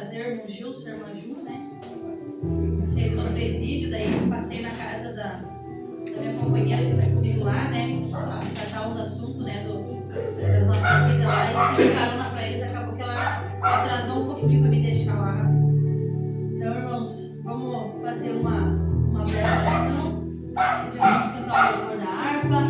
trazer o irmão Gilson, a irmã Ju, né? Cheguei no presídio, daí passei na casa da minha companheira que vai comigo lá, né? Pra tratar uns assuntos, né? Das nossas vidas lá. E fui carona pra eles, acabou que ela atrasou um pouquinho pra me deixar lá. Então, irmãos, vamos fazer uma breve oração. Vamos cantar o louvor da harpa.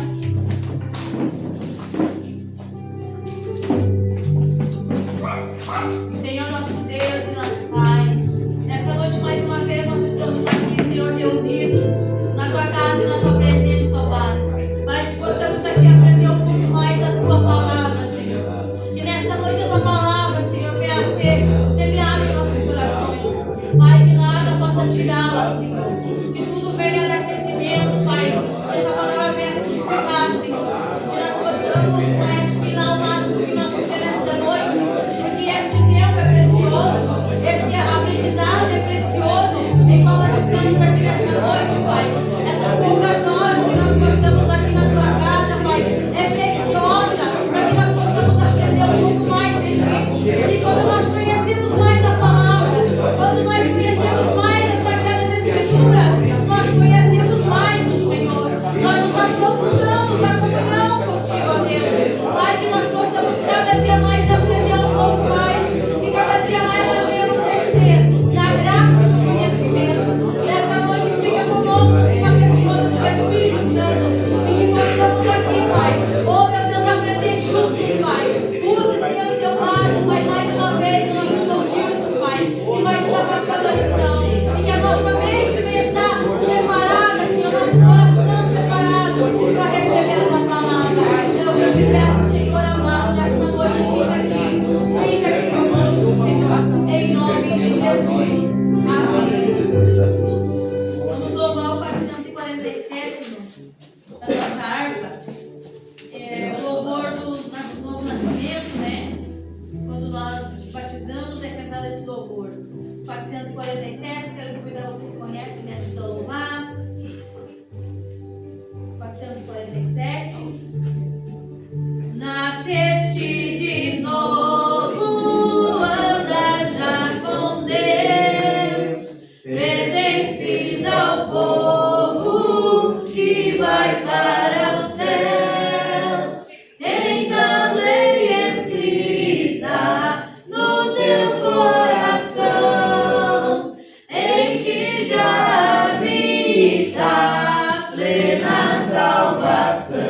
Senhor nosso Deus e nosso Pai, nessa noite mais uma vez nós estamos aqui, Senhor, reunidos na Tua casa e na Tua presença, ó Pai, para que possamos aqui aprender um pouco mais a Tua palavra, Senhor. Que nesta noite a Tua palavra, Senhor, venha ser semeada em nossos corações, Pai, que nada possa tirá-la, Senhor. Que tudo venha dar crescimento, Pai, que essa palavra venha frutificar, Senhor. Que nós possamos, Pai, ensinar o máximo que nós pudermos nessa noite, porque este tempo é precioso, esse aprendizado é precioso, em qual nós estamos aqui nessa noite, Pai. Essas poucas horas que nós passamos aqui na Tua casa, Pai, é preciosa, para que nós possamos aprender um pouco mais de Ti. E quando nós conhecemos mais a palavra, quando nós conhecemos mais as Sagradas Escrituras, nós conhecemos mais do Senhor, nós nos aprofundamos na comunhão contigo, ó Deus. Pai, que nós possamos cada dia mais aprender um pouco mais, que cada dia mais nós venhamos crescer na graça e no conhecimento. Nessa noite fica conosco com a pessoa do Teu Espírito Santo e que possamos aqui, Pai, oh meu Deus, aprender juntos, Pai. Use, Senhor, o Teu vaso, Pai, mais uma vez nós nos ungimos, Pai, e vai estar passando a lição, e que a nossa mente venha estar preparada, Senhor, nosso coração preparado para receber a Tua palavra. Eu te peço, Senhor amado, nessa noite fica aqui conosco, Senhor, em nome de Jesus. Amém. Vamos louvar o 447, irmãos, da nossa harpa. O louvor do novo nascimento, né? Quando nós batizamos, é cantado esse louvor. 447, quero convidar você que conhece, me ajuda a louvar. 447. Nasceste de novo, anda já com Deus, pertences ao povo que vai para os céus. Tens a lei escrita no teu coração, em ti já habita plena salvação.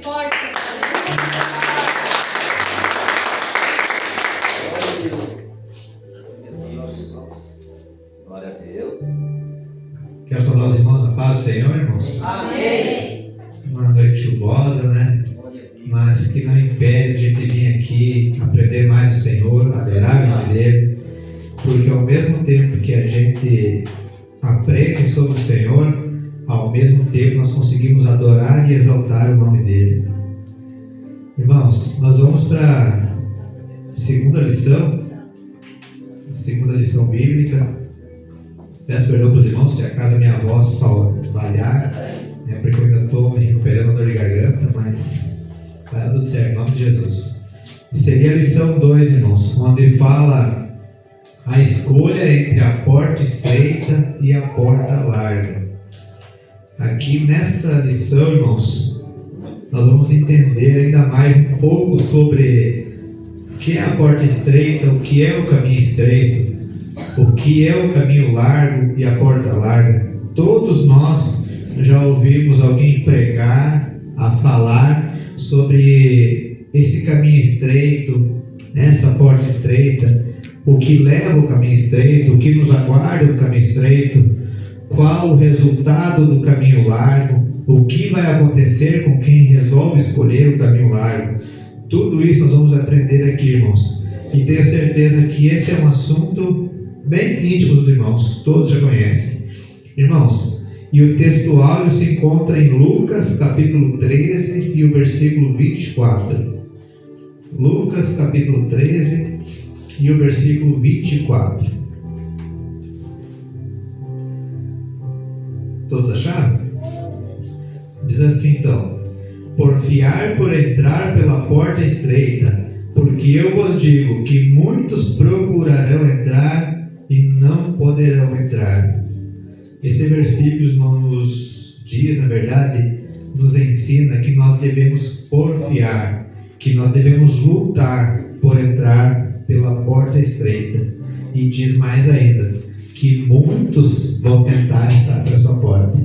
forte. Glória a Deus. Quero saudar os irmãos na paz do Senhor, irmãos. Amém. Uma noite chuvosa, né? Mas que não impede a gente vir aqui aprender mais do Senhor, adorar o nome dele, porque ao mesmo tempo que a gente aprende sobre o Senhor, ao mesmo tempo nós conseguimos adorar e exaltar o nome dele. Irmãos, nós vamos para a segunda lição bíblica. Peço perdão para os irmãos se acaso minha voz falhar, porque eu ainda estou me recuperando da dor de garganta, mas vai dar tudo certo, em nome de Jesus. E seria a lição 2, irmãos, onde fala a escolha entre a porta estreita e a porta larga. Aqui nessa lição, irmãos, nós vamos entender ainda mais um pouco sobre o que é a porta estreita, o que é o caminho estreito, o que é o caminho largo e a porta larga. Todos nós já ouvimos alguém pregar, a falar sobre esse caminho estreito, essa porta estreita, o que leva o caminho estreito, o que nos aguarda no caminho estreito, qual o resultado do caminho largo, o que vai acontecer com quem resolve escolher o caminho largo. Tudo isso nós vamos aprender aqui, irmãos. E tenho certeza que esse é um assunto bem íntimo dos irmãos, todos já conhecem. Irmãos, e o texto áureo se encontra em Lucas capítulo 13 e o versículo 24. Lucas capítulo 13 e o versículo 24. Todos acharam? Diz assim então: porfiai por entrar pela porta estreita, porque eu vos digo que muitos procurarão entrar e não poderão entrar. Esse versículo nos diz, na verdade, nos ensina que nós devemos porfiar, que nós devemos lutar por entrar pela porta estreita. E diz mais ainda, que muitos vão tentar entrar por essa porta.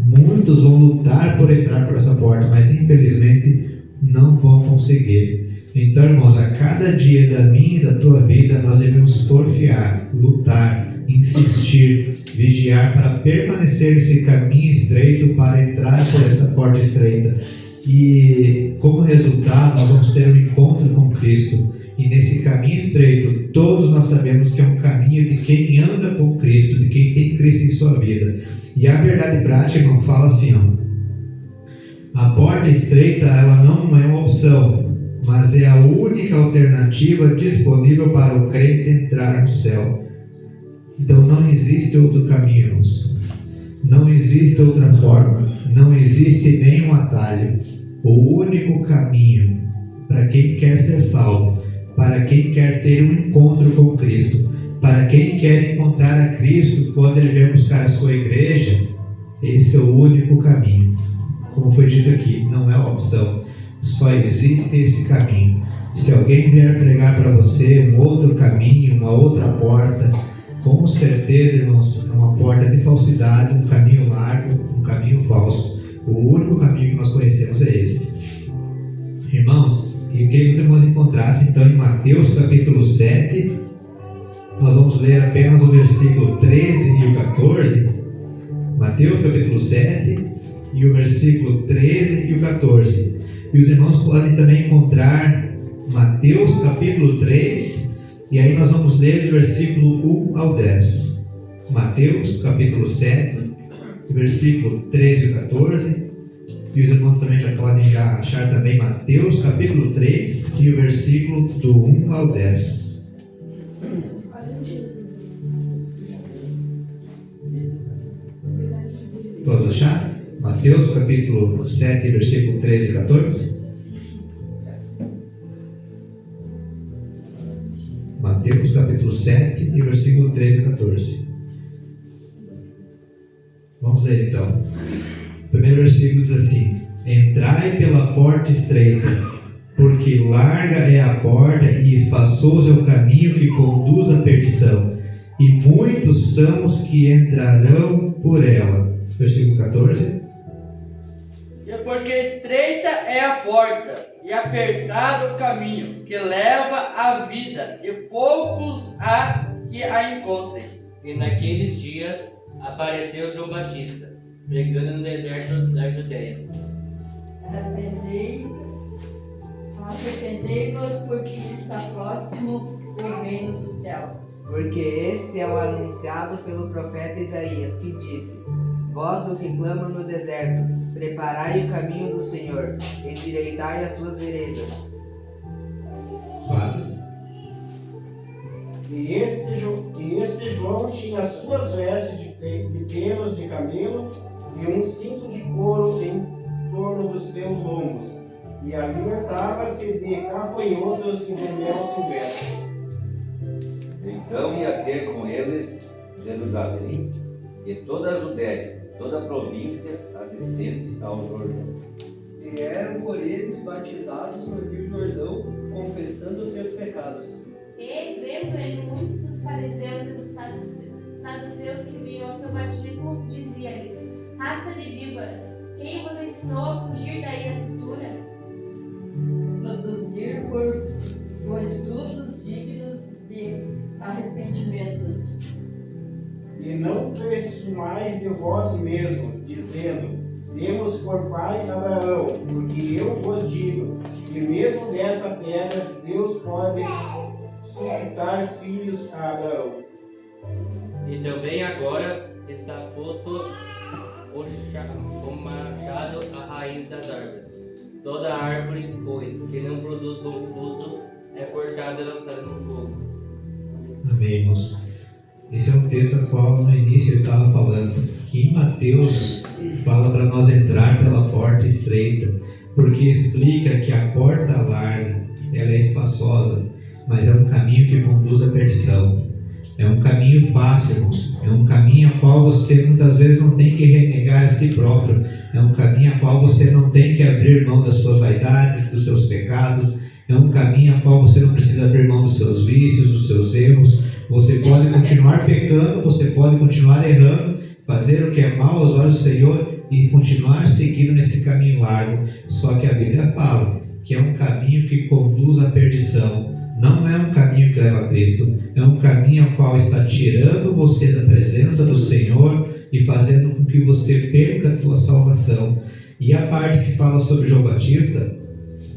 Muitos vão lutar por entrar por essa porta, mas infelizmente não vão conseguir. Então, irmãos, a cada dia da minha e da tua vida, nós devemos porfiar, lutar, insistir, vigiar para permanecer nesse caminho estreito, para entrar por essa porta estreita. E como resultado, nós vamos ter um encontro com Cristo. E nesse caminho estreito, todos nós sabemos que é um caminho de quem anda com Cristo, de quem tem Cristo em sua vida. E a verdade prática, irmão, fala assim, a porta estreita, ela não é uma opção, mas é a única alternativa disponível para o crente entrar no céu. Então não existe outro caminho, irmãos. Não existe outra forma, não existe nenhum atalho. O único caminho para quem quer ser salvo, para quem quer ter um encontro com Cristo, para quem quer encontrar a Cristo quando ele vier buscar a sua igreja, esse é o único caminho. Como foi dito aqui, não é uma opção, só existe esse caminho. Se alguém vier pregar para você um outro caminho, uma outra porta, com certeza, irmãos, é uma porta de falsidade, um caminho largo, um caminho falso. O único caminho que nós conhecemos é esse. Irmãos, eu queria que os irmãos encontrassem então em Mateus capítulo 7, nós vamos ler apenas o versículo 13 e o 14. Mateus capítulo 7 e o versículo 13 e o 14. E os irmãos podem também encontrar Mateus capítulo 3, e aí nós vamos ler do versículo 1 ao 10. Mateus capítulo 7, versículo 13 e 14. E os irmãos também já podem achar também Mateus capítulo 3 e o versículo do 1 ao 10. Todos acharam? Mateus capítulo 7, versículo 13 e 14. Mateus capítulo 7 e versículo 13 e 14. Vamos ler então. O primeiro versículo diz assim: entrai pela porta estreita, porque larga é a porta e espaçoso é o caminho que conduz à perdição, e muitos são os que entrarão por ela. Versículo 14. E porque estreita é a porta, e apertado o caminho que leva à vida, e poucos há que a encontrem. E naqueles dias apareceu João Batista, pregando no deserto da Judeia. Arrependei-vos, porque está próximo o reino dos céus. Porque este é o anunciado pelo profeta Isaías, que disse: Vós o que clama no deserto, preparai o caminho do Senhor, endireitai as suas veredas. Padre. E este João tinha suas vestes de pelos de camelo e um cinto de couro em torno dos seus lombos, e alimentava-se de gafanhotos e de mel silvestre. Então ia ter com eles Jerusalém e toda a Judéia, toda a província adjacente ao Jordão. E eram por eles batizados no Rio Jordão, confessando seus pecados. E, vendo ele muitos dos fariseus e dos saduceus que vinham ao seu batismo, dizia-lhes: Raça de víboras, quem vos ensinou a fugir da ira futura? Produzir por frutos dignos de arrependimentos. E não presumais de vós mesmo, dizendo: Demos por pai Abraão, porque eu vos digo que mesmo dessa pedra Deus pode suscitar filhos a Abraão. E também agora está posto o machado à raiz das árvores. Toda árvore, pois, que não produz bom fruto, é cortada e lançada no fogo. Amém, irmãos. Esse é um texto a qual no início eu estava falando, que em Mateus fala para nós entrar pela porta estreita, porque explica que a porta larga, ela é espaçosa, mas é um caminho que conduz à perdição. É um caminho fácil, irmãos. É um caminho a qual você muitas vezes não tem que renegar a si próprio. É um caminho a qual você não tem que abrir mão das suas vaidades, dos seus pecados. É um caminho a qual você não precisa abrir mão dos seus vícios, dos seus erros. Você pode continuar pecando, você pode continuar errando, fazer o que é mal aos olhos do Senhor e continuar seguindo nesse caminho largo. Só que a Bíblia fala que é um caminho que conduz à perdição. Não é um caminho que leva a Cristo, é um caminho ao qual está tirando você da presença do Senhor e fazendo com que você perca a sua salvação. E a parte que fala sobre João Batista,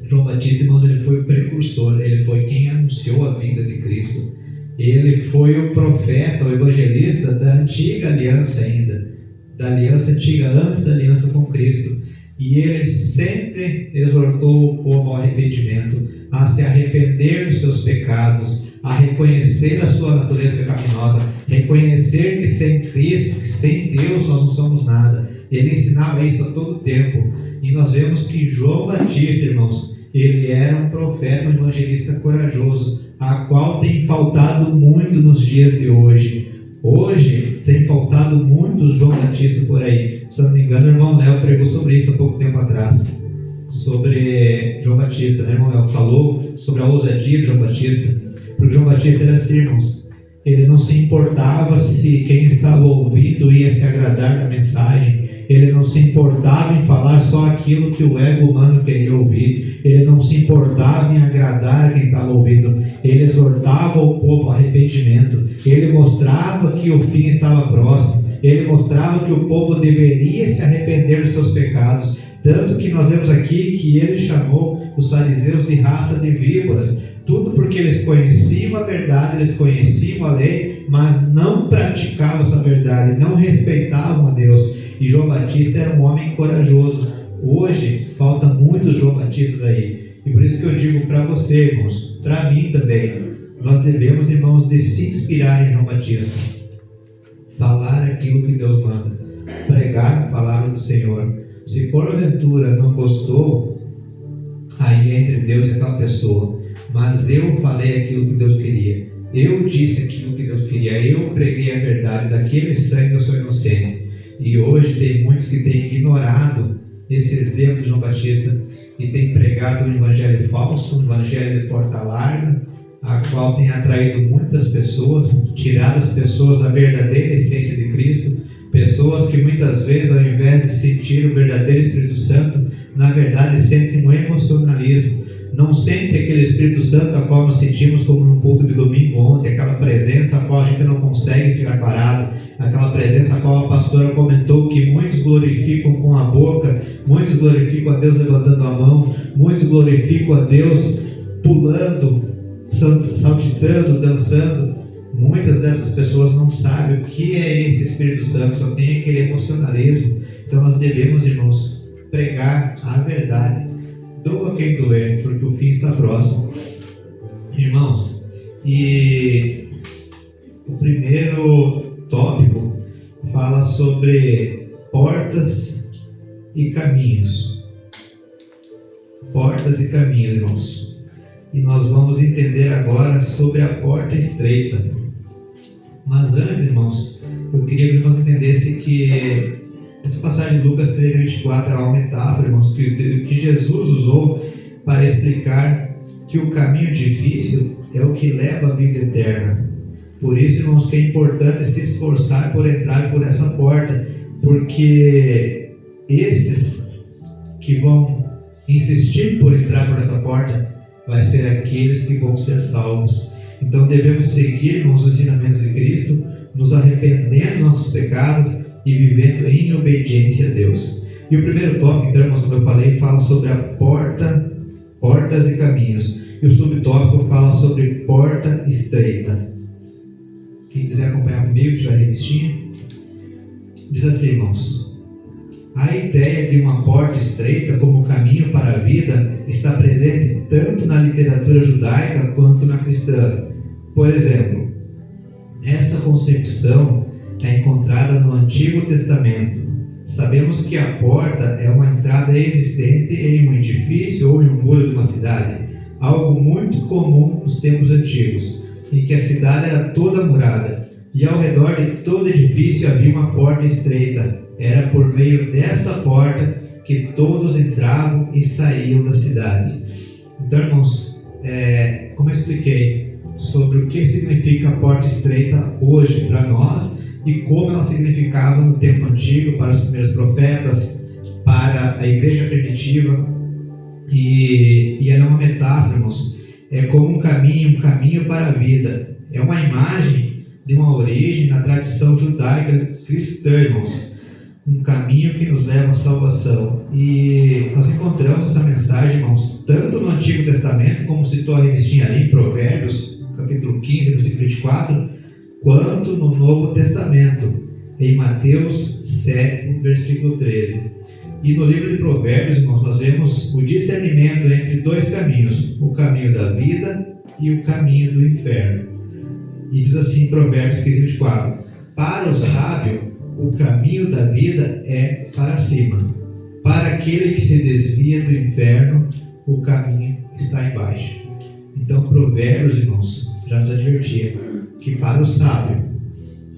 irmãos, ele foi o precursor, ele foi quem anunciou a vinda de Cristo. Ele foi o profeta, o evangelista da antiga aliança ainda, da aliança antiga, antes da aliança com Cristo. E ele sempre exortou o povo ao arrependimento, a se arrepender dos seus pecados, a reconhecer a sua natureza pecaminosa, reconhecer que sem Cristo, que sem Deus nós não somos nada. Ele ensinava isso a todo tempo. E nós vemos que João Batista, irmãos, ele era um profeta, um evangelista corajoso, a qual tem faltado muito nos dias de hoje. Hoje tem faltado muitos João Batista por aí. Se não me engano, o irmão Léo pregou sobre isso há pouco tempo atrás. Sobre João Batista, né, irmão Léo? Falou sobre a ousadia de João Batista. Porque João Batista era assim, irmãos. Ele não se importava se quem estava ouvindo ia se agradar da mensagem. Ele não se importava em falar só aquilo que o ego humano queria ouvir. Ele não se importava em agradar quem estava ouvindo. Ele exortava o povo ao arrependimento. Ele mostrava que o fim estava próximo. Ele mostrava que o povo deveria se arrepender dos seus pecados. Tanto que nós vemos aqui que ele chamou os fariseus de raça de víboras. Tudo porque eles conheciam a verdade, eles conheciam a lei, mas não praticavam essa verdade, não respeitavam a Deus. E João Batista era um homem corajoso. Hoje, falta muitos João Batistas aí. E por isso que eu digo para você, irmãos, para mim também, nós devemos, irmãos, de se inspirar em João Batista. Falar aquilo que Deus manda. Pregar a palavra do Senhor. Se porventura não gostou, aí é entre Deus e aquela pessoa. Mas eu falei aquilo que Deus queria. Eu disse aquilo que Deus queria. Eu preguei a verdade. Daquele sangue eu sou inocente. E hoje tem muitos que têm ignorado esse exemplo de João Batista e têm pregado um evangelho falso, um evangelho de porta larga, a qual tem atraído muitas pessoas, tirado as pessoas da verdadeira essência de Cristo, pessoas que muitas vezes, ao invés de sentir o verdadeiro Espírito Santo, na verdade, sentem no emocionalismo, não sentem aquele Espírito Santo a qual nós sentimos como num culto de domingo ontem, aquela presença a qual a gente não consegue ficar parado, aquela presença a qual a pastora comentou que muitos glorificam com a boca, muitos glorificam a Deus levantando a mão, muitos glorificam a Deus pulando, saltitando, dançando. Muitas dessas pessoas não sabem o que é esse Espírito Santo, só tem aquele emocionalismo. Então nós devemos, irmãos, pregar a verdade, doa quem doer, porque o fim está próximo. Irmãos, e o primeiro tópico fala sobre portas e caminhos. Portas e caminhos, irmãos. E nós vamos entender agora sobre a porta estreita. Mas antes, irmãos, eu queria que os irmãos entendessem que essa passagem de Lucas 3:24 é uma metáfora, irmãos, que Jesus usou para explicar que o caminho difícil é o que leva à vida eterna. Por isso, irmãos, que é importante se esforçar por entrar por essa porta, porque esses que vão insistir por entrar por essa porta vai ser aqueles que vão ser salvos. Então devemos seguir, irmãos, os ensinamentos de Cristo, nos arrependendo dos nossos pecados e vivendo em obediência a Deus. E o primeiro tópico, então, irmãos, como eu falei, fala sobre a portas e caminhos. E o subtópico fala sobre porta estreita. Quem quiser acompanhar comigo, tiver a revistinha. Diz assim, irmãos: a ideia de uma porta estreita como caminho para a vida está presente tanto na literatura judaica quanto na cristã. Por exemplo, essa concepção é encontrada no Antigo Testamento. Sabemos que a porta é uma entrada existente em um edifício ou em um muro de uma cidade, algo muito comum nos tempos antigos, em que a cidade era toda murada, e ao redor de todo edifício havia uma porta estreita. Era por meio dessa porta que todos entravam e saíam da cidade. Então, irmãos, como eu expliquei sobre o que significa a porta estreita hoje para nós e como ela significava no tempo antigo para os primeiros profetas, para a igreja primitiva, e ela é uma metáfora, irmãos, é como um caminho para a vida. É uma imagem de uma origem na tradição judaica cristã, irmãos, um caminho que nos leva à salvação. E nós encontramos essa mensagem, irmãos, tanto no Antigo Testamento, como citou a revistinha ali em Provérbios, capítulo 15, versículo 24, quanto no Novo Testamento, em Mateus 7, versículo 13. E no livro de Provérbios, irmãos, nós vemos o discernimento entre dois caminhos, o caminho da vida e o caminho do inferno. E diz assim em Provérbios 15, 24: para o sábio, o caminho da vida é para cima. Para aquele que se desvia do inferno, o caminho está embaixo. Então, Provérbios, irmãos, já nos advertia que para o sábio,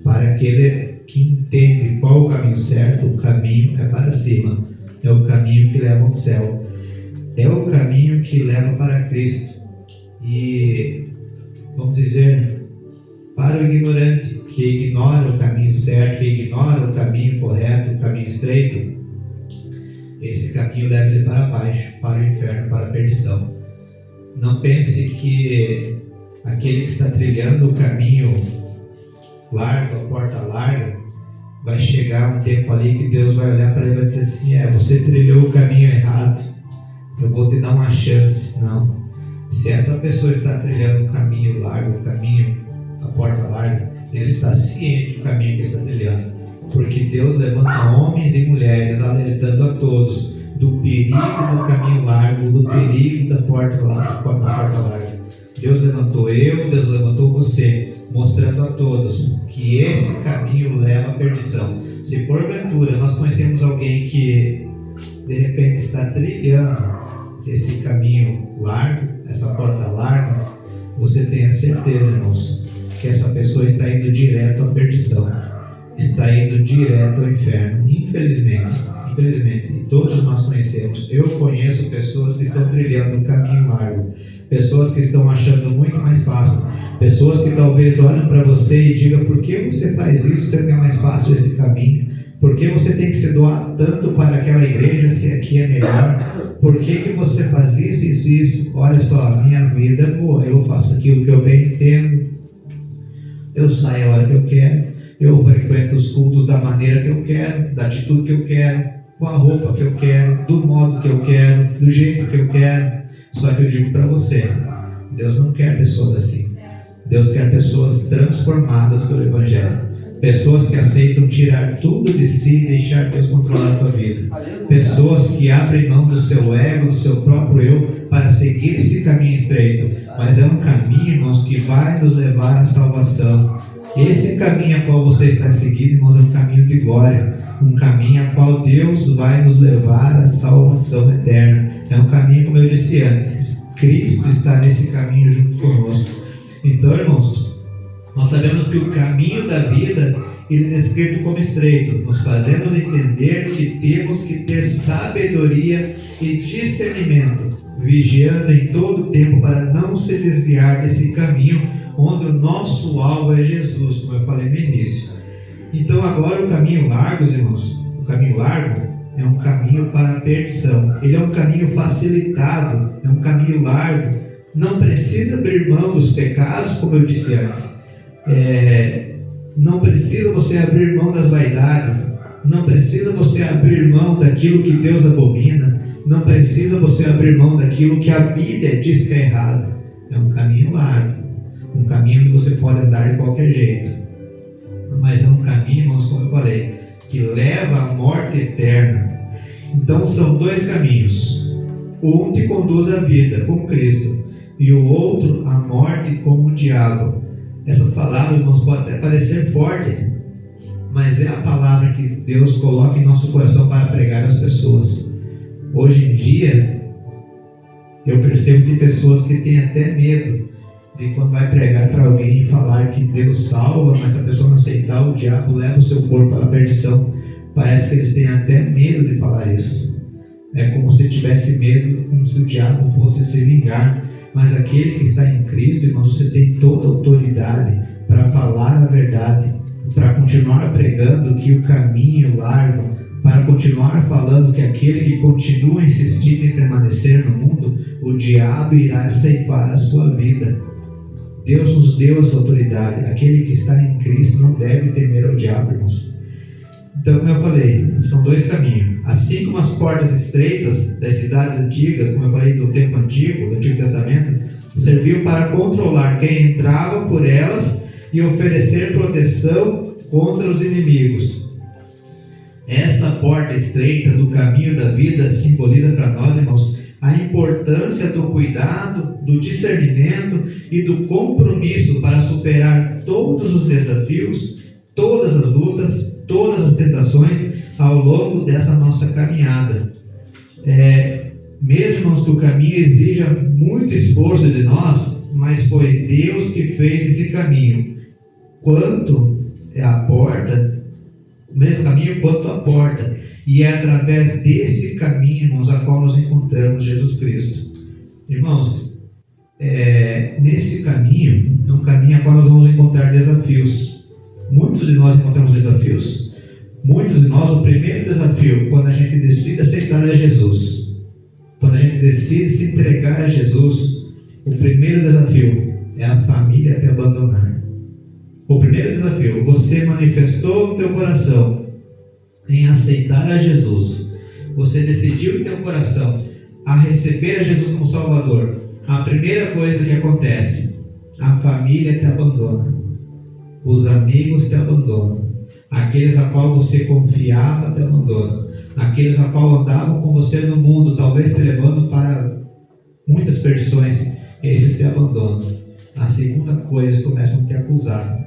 para aquele que entende qual o caminho certo, o caminho é para cima. É o caminho que leva ao céu. É o caminho que leva para Cristo. E, vamos dizer, para o ignorante, que ignora o caminho certo, que ignora o caminho correto, o caminho estreito, esse caminho leva ele para baixo, para o inferno, para a perdição. Não pense que aquele que está trilhando o caminho largo, a porta larga, vai chegar um tempo ali que Deus vai olhar para ele e vai dizer assim: você trilhou o caminho errado, eu vou te dar uma chance. Não. Se essa pessoa está trilhando o caminho largo, a porta larga, ele está ciente do caminho que está trilhando, porque Deus levanta homens e mulheres alertando a todos do perigo do caminho largo, do perigo da porta larga. Deus levantou Deus levantou você, mostrando a todos que esse caminho leva à perdição. Se porventura nós conhecemos alguém que de repente está trilhando esse caminho largo, essa porta larga, você tenha certeza, irmãos, que essa pessoa está indo direto à perdição, está indo direto ao inferno. Infelizmente, e todos nós conhecemos. Eu conheço pessoas que estão trilhando um caminho largo, pessoas que estão achando muito mais fácil, pessoas que talvez olhem para você e digam: por que você faz isso? Você tem mais fácil esse caminho. Por que você tem que se doar tanto para aquela igreja se aqui é melhor? Por que você faz isso e isso? Olha só, a minha vida é boa, eu faço aquilo que eu bem entendo, eu saio a hora que eu quero, eu frequento os cultos da maneira que eu quero, da atitude que eu quero, com a roupa que eu quero, do modo que eu quero, do jeito que eu quero. Só que eu digo para você, Deus não quer pessoas assim. Deus quer pessoas transformadas pelo Evangelho. Pessoas que aceitam tirar tudo de si e deixar Deus controlar a tua vida. Pessoas que abrem mão do seu ego, do seu próprio eu, para seguir esse caminho estreito. Mas é um caminho, irmãos, que vai nos levar à salvação. Esse caminho a qual você está seguindo, irmãos, é um caminho de glória. Um caminho a qual Deus vai nos levar à salvação eterna. É um caminho, como eu disse antes, Cristo está nesse caminho junto conosco. Então, irmãos, nós sabemos que o caminho da vida ele é descrito como estreito. Nos fazemos entender que temos que ter sabedoria e discernimento, vigiando em todo o tempo para não se desviar desse caminho onde o nosso alvo é Jesus, como eu falei no início. Então agora o caminho largo, irmãos, o caminho largo é um caminho para a perdição. Ele é um caminho facilitado, é um caminho largo. Não precisa abrir mão dos pecados, como eu disse antes. Não precisa você abrir mão das vaidades. Não precisa você abrir mão daquilo que Deus abomina. Não precisa você abrir mão daquilo que a Bíblia diz que é errado. É um caminho largo. Um caminho que você pode andar de qualquer jeito. Mas é um caminho, irmãos, como eu falei, que leva à morte eterna. Então são dois caminhos. Um te conduz à vida com Cristo e o outro à morte como o diabo. Essas palavras, irmãos, podem até parecer fortes, mas é a palavra que Deus coloca em nosso coração para pregar às pessoas. Hoje em dia, eu percebo que tem pessoas que têm até medo de quando vai pregar para alguém e falar que Deus salva, mas se a pessoa não aceitar, o diabo leva o seu corpo para a perdição. Parece que eles têm até medo de falar isso. É como se tivesse medo, como se o diabo fosse se vingar. Mas aquele que está em Cristo, irmãos, você tem toda a autoridade para falar a verdade, para continuar pregando que o caminho largo, para continuar falando que aquele que continua insistindo em permanecer no mundo, o diabo irá ceifar a sua vida. Deus nos deu essa autoridade. Aquele que está em Cristo não deve temer ao diabo, irmãos. Então, como eu falei, são dois caminhos. Assim como as portas estreitas das cidades antigas, como eu falei do tempo antigo, do Antigo Testamento, serviu para controlar quem entrava por elas e oferecer proteção contra os inimigos. Essa porta estreita do caminho da vida simboliza para nós, irmãos, a importância do cuidado, do discernimento e do compromisso para superar todos os desafios, todas as lutas, todas as tentações ao longo dessa nossa caminhada. Mesmo, irmãos, que o caminho exija muito esforço de nós, mas foi Deus que fez esse caminho. Quanto é a porta, o mesmo caminho quanto a porta. E é através desse caminho, irmãos, a qual nós encontramos Jesus Cristo. Irmãos, nesse caminho, é um caminho a qual nós vamos encontrar desafios. Muitos de nós encontramos desafios. Muitos de nós, o primeiro desafio, quando a gente decide aceitar a Jesus, quando a gente decide se entregar a Jesus, o primeiro desafio é a família te abandonar. O primeiro desafio, você manifestou no teu coração em aceitar a Jesus. Você decidiu em teu coração a receber a Jesus como Salvador. A primeira coisa que acontece, a família te abandona. Os amigos te abandonam. Aqueles a qual você confiava te abandonam. Aqueles a qual andavam com você no mundo, talvez te levando para muitas perdições, esses te abandonam. A segunda coisa, eles começam a te acusar.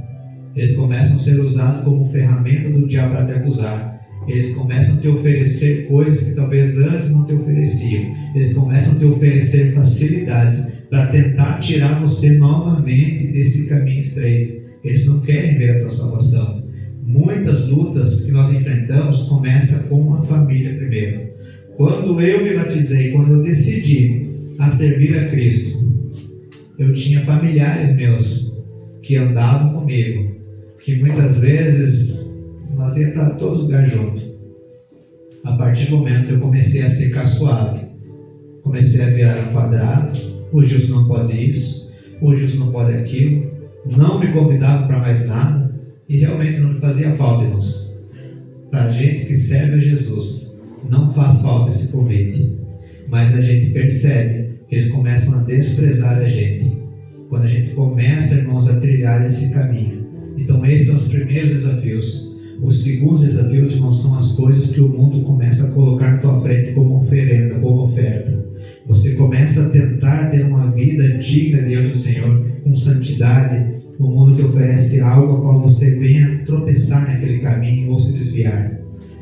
Eles começam a ser usados como ferramenta do diabo para te acusar. Eles começam a te oferecer coisas que talvez antes não te ofereciam. Eles começam a te oferecer facilidades para tentar tirar você novamente desse caminho estreito. Eles não querem ver a tua salvação. Muitas lutas que nós enfrentamos começam com a família primeiro. Quando eu me batizei, quando eu decidi a servir a Cristo, eu tinha familiares meus que andavam comigo, que muitas vezes nós ia para todos os lugares juntos. A partir do momento eu comecei a ser caçoado, comecei a virar um quadrado. O Gilson não pode isso, o Gilson não pode aquilo, não me convidava para mais nada, e realmente não me fazia falta, irmãos. Para a gente que serve a Jesus, não faz falta esse convite, mas a gente percebe que eles começam a desprezar a gente, quando a gente começa, irmãos, a trilhar esse caminho. Então esses são os primeiros desafios. Os segundos desafios, irmãos, são as coisas que o mundo começa a colocar na tua frente como oferenda, como oferta. Você começa a tentar ter uma vida digna diante do Senhor, com santidade. O mundo te oferece algo a qual você venha tropeçar naquele caminho ou se desviar.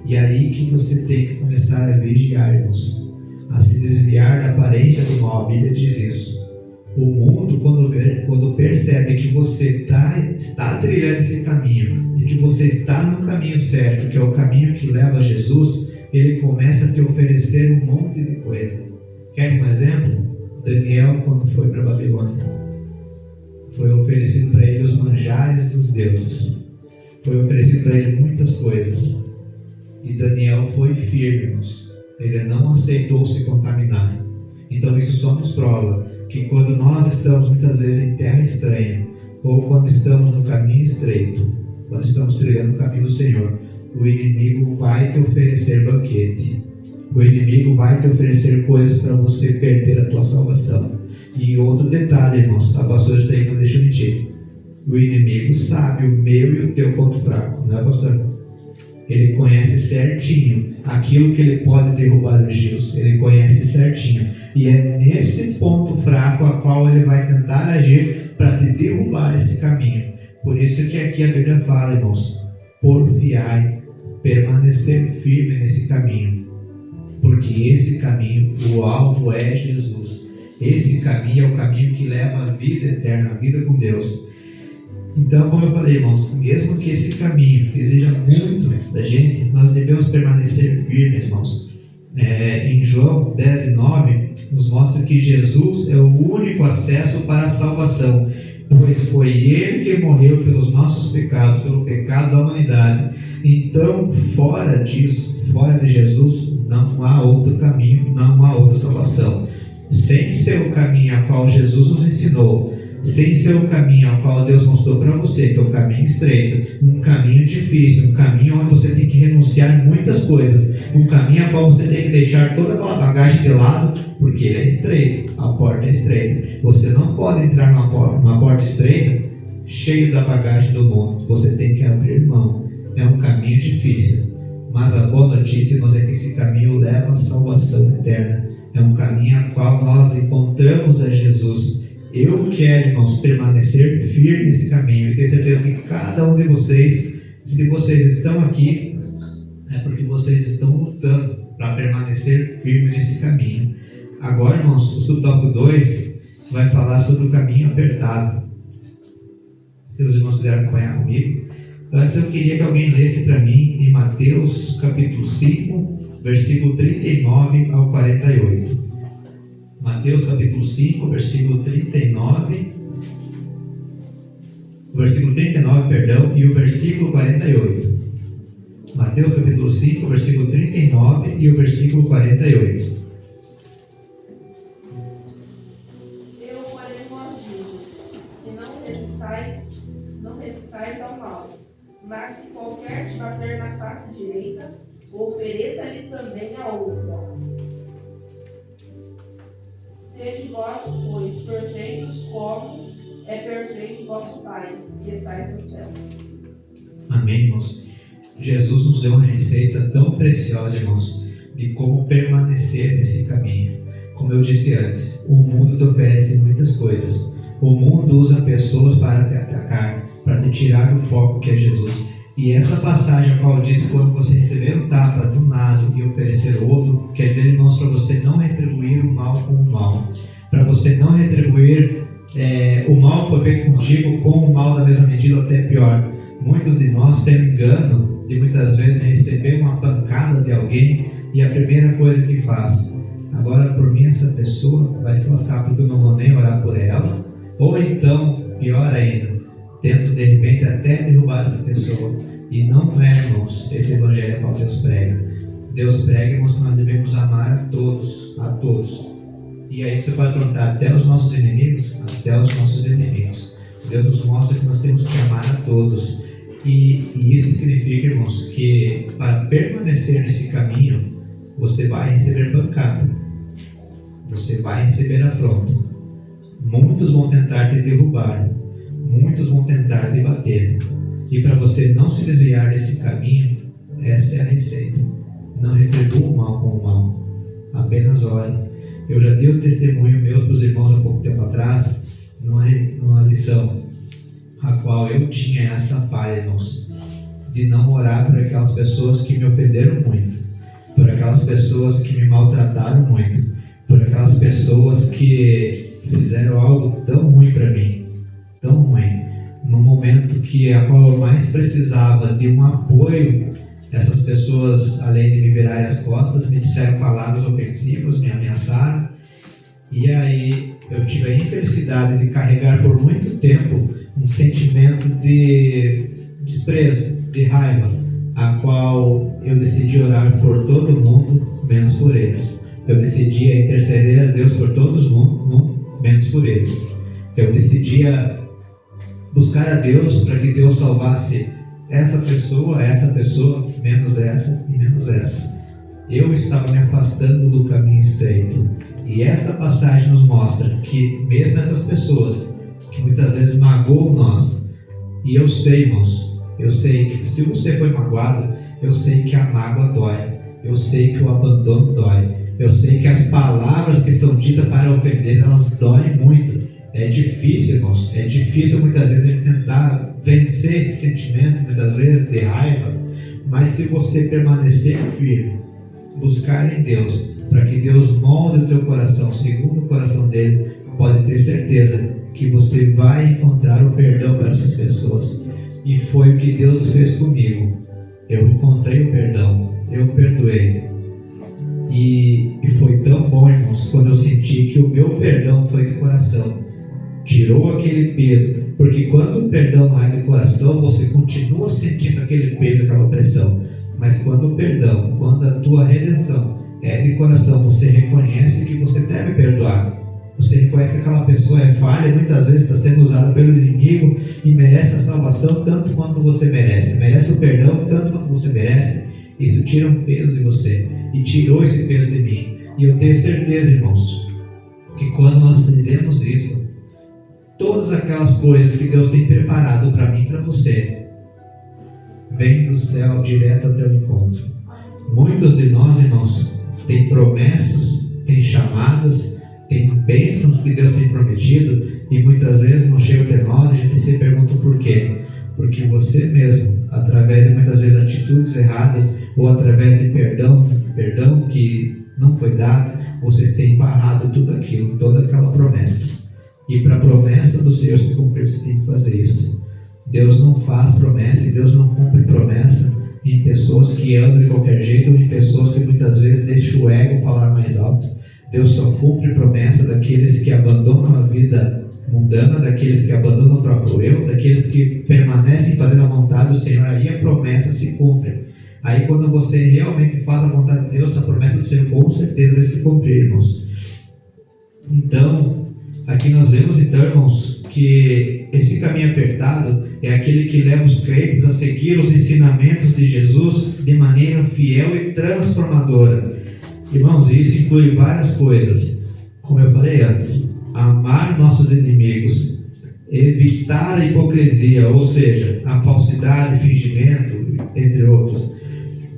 E é aí que você tem que começar a vigiar, irmãos, a se desviar da aparência do mal. A Bíblia diz isso. O mundo, quando percebe que você está trilhando esse caminho e que você está no caminho certo, que é o caminho que leva a Jesus, ele começa a te oferecer um monte de coisa. Quer um exemplo? Daniel, quando foi para Babilônia, foi oferecido para ele os manjares dos deuses. Foi oferecido para ele muitas coisas. E Daniel foi firme, irmãos. Ele não aceitou se contaminar. Então isso só nos prova que quando nós estamos muitas vezes em terra estranha, ou quando estamos no caminho estreito, quando estamos trilhando o caminho do Senhor, o inimigo vai te oferecer banquete. O inimigo vai te oferecer coisas para você perder a tua salvação. E outro detalhe, irmãos, a pastora está aí, não deixa eu mentir. O inimigo sabe o meu e o teu ponto fraco, não é, pastor? Ele conhece certinho aquilo que ele pode derrubar os giros. Ele conhece certinho. E é nesse ponto fraco a qual ele vai tentar agir para te derrubar esse caminho. Por isso que aqui a Bíblia fala, irmãos, porfiai, permanecer firme nesse caminho. Porque esse caminho, o alvo é Jesus. Esse caminho é o caminho que leva à vida eterna, à vida com Deus. Então, como eu falei, irmãos, mesmo que esse caminho exija muito da gente, nós devemos permanecer firmes, irmãos. Em João 10:9, nos mostra que Jesus é o único acesso para a salvação, pois foi Ele que morreu pelos nossos pecados, pelo pecado da humanidade. Então, fora disso, fora de Jesus, não há outro caminho, não há outra salvação. Sem ser o caminho a qual Jesus nos ensinou, sem ser o caminho ao qual Deus mostrou para você, que é o caminho estreito, um caminho difícil, um caminho onde você tem que renunciar muitas coisas, um caminho ao qual você tem que deixar toda aquela bagagem de lado, porque ele é estreito, a porta é estreita. Você não pode entrar numa porta estreita cheio da bagagem do mundo, você tem que abrir mão. É um caminho difícil, mas a boa notícia, irmãos, é que esse caminho leva à salvação eterna. É um caminho ao qual nós encontramos a Jesus. Eu quero, irmãos, permanecer firme nesse caminho. E tenho certeza que cada um de vocês, se vocês estão aqui, é porque vocês estão lutando para permanecer firme nesse caminho. Agora, irmãos, o subtópico 2 vai falar sobre o caminho apertado. Se os irmãos quiserem acompanhar comigo. Antes eu queria que alguém lesse para mim em Mateus capítulo 5, versículo 39 ao 48. Mateus capítulo 5, versículo 39, e o versículo 48. Mateus capítulo 5, versículo 39 e o versículo 48. Eu, porém, vos digo, que não resistais ao mal, mas se qualquer te bater na face direita, ofereça-lhe também a outra. Sede vós, pois, perfeitos como é perfeito vosso Pai, que estais no céu. Amém, irmãos. Jesus nos deu uma receita tão preciosa, irmãos, de como permanecer nesse caminho. Como eu disse antes, o mundo te oferece muitas coisas. O mundo usa pessoas para te atacar, para te tirar do foco que é Jesus. E essa passagem a qual diz, quando você receber um tapa de um lado e oferecer outro, quer dizer, irmãos, para você não retribuir o mal com o mal. Para você não retribuir o mal que foi feito contigo com o mal da mesma medida, ou até pior. Muitos de nós têm o engano de muitas vezes receber uma pancada de alguém e a primeira coisa que faz, agora por mim essa pessoa vai se lascar porque eu não vou nem orar por ela, ou então, pior ainda, tento de repente até derrubar essa pessoa. E não é, irmãos, esse evangelho qual Deus prega. Deus prega, irmãos, que nós devemos amar a todos, a todos. E aí você pode perguntar, até os nossos inimigos? Até os nossos inimigos. Deus nos mostra que nós temos que amar a todos. E isso significa, irmãos, que para permanecer nesse caminho, você vai receber pancada. Você vai receber afronta. Muitos vão tentar te derrubar. Muitos vão tentar te bater. E para você não se desviar desse caminho, essa é a receita. Não retribua o mal com o mal. Apenas ore. Eu já dei o testemunho meu para os irmãos há pouco tempo atrás, numa lição, a qual eu tinha essa falha, irmãos, de não orar por aquelas pessoas que me ofenderam muito, por aquelas pessoas que me maltrataram muito, por aquelas pessoas que fizeram algo tão ruim para mim, tão ruim, no momento que a qual eu mais precisava de um apoio. Essas pessoas, além de me virarem as costas, me disseram palavras ofensivas, me ameaçaram. E aí eu tive a infelicidade de carregar por muito tempo um sentimento de desprezo, de raiva, a qual eu decidi orar por todo mundo, menos por eles. Eu decidi interceder a Deus por todos mundo, menos por eles. Eu decidi buscar a Deus para que Deus salvasse essa pessoa, menos essa e menos essa. Eu estava me afastando do caminho estreito. E essa passagem nos mostra que mesmo essas pessoas que muitas vezes magoam nós, e eu sei, irmãos, eu sei que se você foi magoado, eu sei que a mágoa dói, eu sei que o abandono dói, eu sei que as palavras que são ditas para ofender, elas doem muito. É difícil, irmãos, é difícil muitas vezes a gente tentar vencer esse sentimento, muitas vezes de raiva, mas se você permanecer firme, buscar em Deus, para que Deus molde o teu coração segundo o coração dele, pode ter certeza que você vai encontrar o perdão para essas pessoas. E foi o que Deus fez comigo. Eu encontrei o perdão, eu perdoei. E foi tão bom, irmãos, quando eu senti que o meu perdão foi de coração. Tirou aquele peso, porque quando o perdão não é de coração, você continua sentindo aquele peso, aquela opressão. Mas quando o perdão, quando a tua redenção é de coração, você reconhece que você deve perdoar. Você reconhece que aquela pessoa é falha, muitas vezes está sendo usada pelo inimigo e merece a salvação tanto quanto você merece. Merece o perdão tanto quanto você merece. Isso tira um peso de você. E tirou esse peso de mim. E eu tenho certeza, irmãos, que quando nós dizemos isso, todas aquelas coisas que Deus tem preparado para mim e para você, vem do céu direto ao teu encontro. Muitos de nós, irmãos, têm promessas, têm chamadas, tem bênçãos que Deus tem prometido e muitas vezes não chegam até nós e a gente se pergunta por quê. Porque você mesmo, através de muitas vezes atitudes erradas ou através de perdão que não foi dado, vocês têm parado tudo aquilo, toda aquela promessa. E para a promessa do Senhor se cumprir, você tem que fazer isso. Deus não faz promessa e Deus não cumpre promessa em pessoas que andam de qualquer jeito ou em pessoas que muitas vezes deixam o ego falar mais alto. Deus só cumpre promessa daqueles que abandonam a vida mundana, daqueles que abandonam o próprio eu, daqueles que permanecem fazendo a vontade do Senhor. Aí a promessa se cumpre. Aí quando você realmente faz a vontade de Deus, a promessa do Senhor com certeza vai se cumprir, irmãos. Então, aqui nós vemos, então, irmãos, que esse caminho apertado é aquele que leva os crentes a seguir os ensinamentos de Jesus de maneira fiel e transformadora. Irmãos, isso inclui várias coisas, como eu falei antes: amar nossos inimigos, evitar a hipocrisia, ou seja, a falsidade, fingimento, entre outros,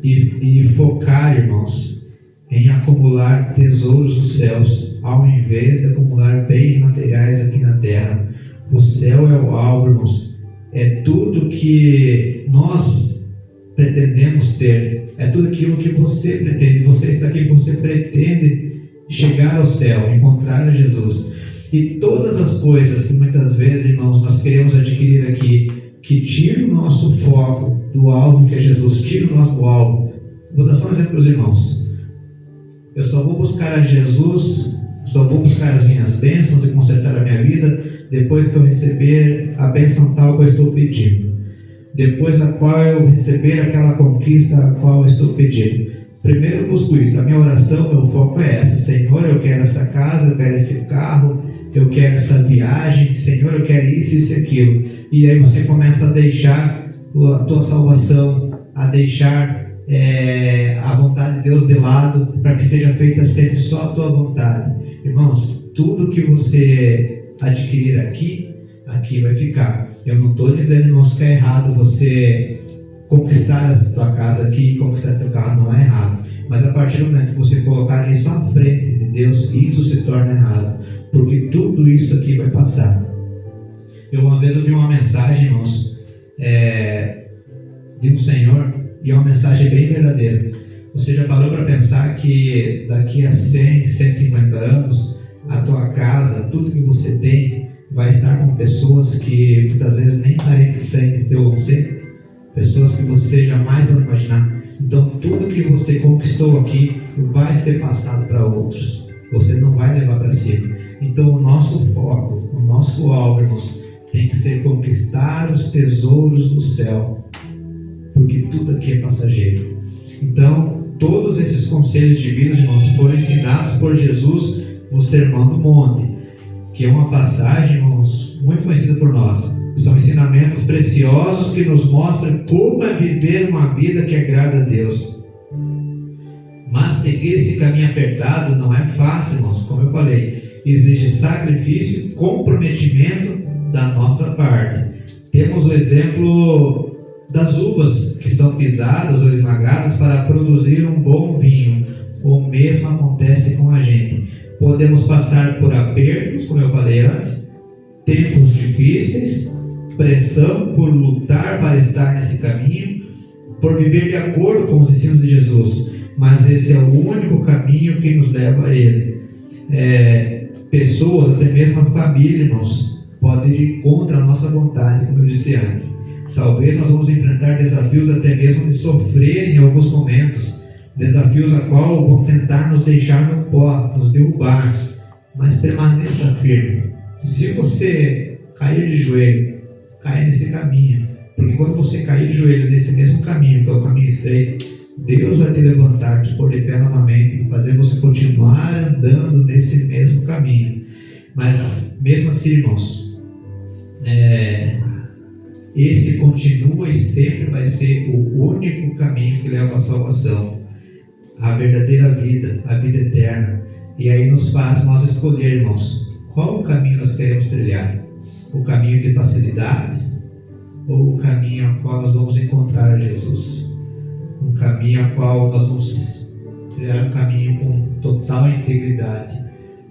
e focar, irmãos, em acumular tesouros nos céus, ao invés de acumular bens materiais aqui na terra. O céu é o alvo, irmãos, é tudo que nós pretendemos ter. É tudo aquilo que você pretende. Você está aqui porque você pretende chegar ao céu, encontrar a Jesus. E todas as coisas que muitas vezes, irmãos, nós queremos adquirir aqui, que tiram o nosso foco do alvo que é Jesus, tiram o nosso do alvo. Vou dar só um exemplo para os irmãos. Eu só vou buscar a Jesus, só vou buscar as minhas bênçãos e consertar a minha vida depois que eu receber a bênção tal que eu estou pedindo. depois a qual eu receber aquela conquista a qual eu estou pedindo. Primeiro eu busco isso, a minha oração, meu foco é essa: Senhor, eu quero essa casa, eu quero esse carro, eu quero essa viagem, Senhor, eu quero isso, isso e aquilo. E aí você começa a deixar a tua salvação, a deixar a vontade de Deus de lado, para que seja feita sempre só a tua vontade. Irmãos, tudo que você adquirir aqui vai ficar. Eu não estou dizendo, irmãos, que é errado você conquistar a tua casa aqui, conquistar teu carro, não é errado. Mas a partir do momento que você colocar isso à frente de Deus, isso se torna errado, porque tudo isso aqui vai passar. Eu uma vez ouvi uma mensagem, irmãos, de um senhor, e é uma mensagem bem verdadeira. Você já parou para pensar que daqui a 100, 150 anos, a tua casa, tudo que você tem, vai estar com pessoas que muitas vezes nem parentes sangue teu vão ser, pessoas que você jamais vai imaginar. Então tudo que você conquistou aqui vai ser passado para outros, você não vai levar para si. Então o nosso foco, o nosso alvo, irmãos, tem que ser conquistar os tesouros do céu, porque tudo aqui é passageiro. Então todos esses conselhos divinos, irmãos, foram ensinados por Jesus no Sermão do Monte, que é uma passagem, irmãos, muito conhecida por nós. São ensinamentos preciosos que nos mostram como é viver uma vida que agrada a Deus. Mas seguir esse caminho apertado não é fácil, irmãos. Como eu falei, exige sacrifício e comprometimento da nossa parte. Temos o exemplo das uvas que são pisadas ou esmagadas para produzir um bom vinho. O mesmo acontece com a gente. Podemos passar por apertos, como eu falei antes, tempos difíceis, pressão por lutar para estar nesse caminho, por viver de acordo com os ensinos de Jesus. Mas esse é o único caminho que nos leva a Ele. Pessoas, até mesmo a família, irmãos, podem ir contra a nossa vontade, como eu disse antes. Talvez nós vamos enfrentar desafios até mesmo de sofrer em alguns momentos, desafios a qual vão tentar nos deixar no pó, nos derrubar, mas permaneça firme. Se você cair de joelho, caia nesse caminho, porque quando você cair de joelho nesse mesmo caminho, que é o caminho estreito, Deus vai te levantar, te pôr de pé novamente e fazer você continuar andando nesse mesmo caminho. Mas mesmo assim, irmãos, esse continua e sempre vai ser o único caminho que leva à salvação, a verdadeira vida, a vida eterna. E aí nos faz nós escolher, irmãos, qual o caminho nós queremos trilhar: o caminho de facilidades ou o caminho ao qual nós vamos encontrar Jesus, um caminho ao qual nós vamos trilhar um caminho com total integridade,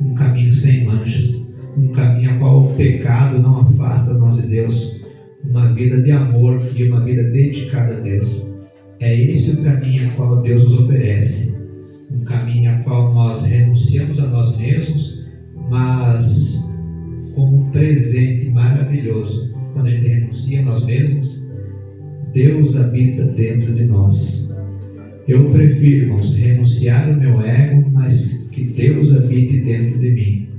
um caminho sem manchas, um caminho ao qual o pecado não afasta nós de Deus, uma vida de amor e uma vida dedicada a Deus. É esse o caminho ao qual Deus nos oferece, um caminho ao qual nós renunciamos a nós mesmos, mas como um presente maravilhoso. Quando a gente renuncia a nós mesmos, Deus habita dentro de nós. Eu prefiro, irmãos, renunciar ao meu ego, mas que Deus habite dentro de mim,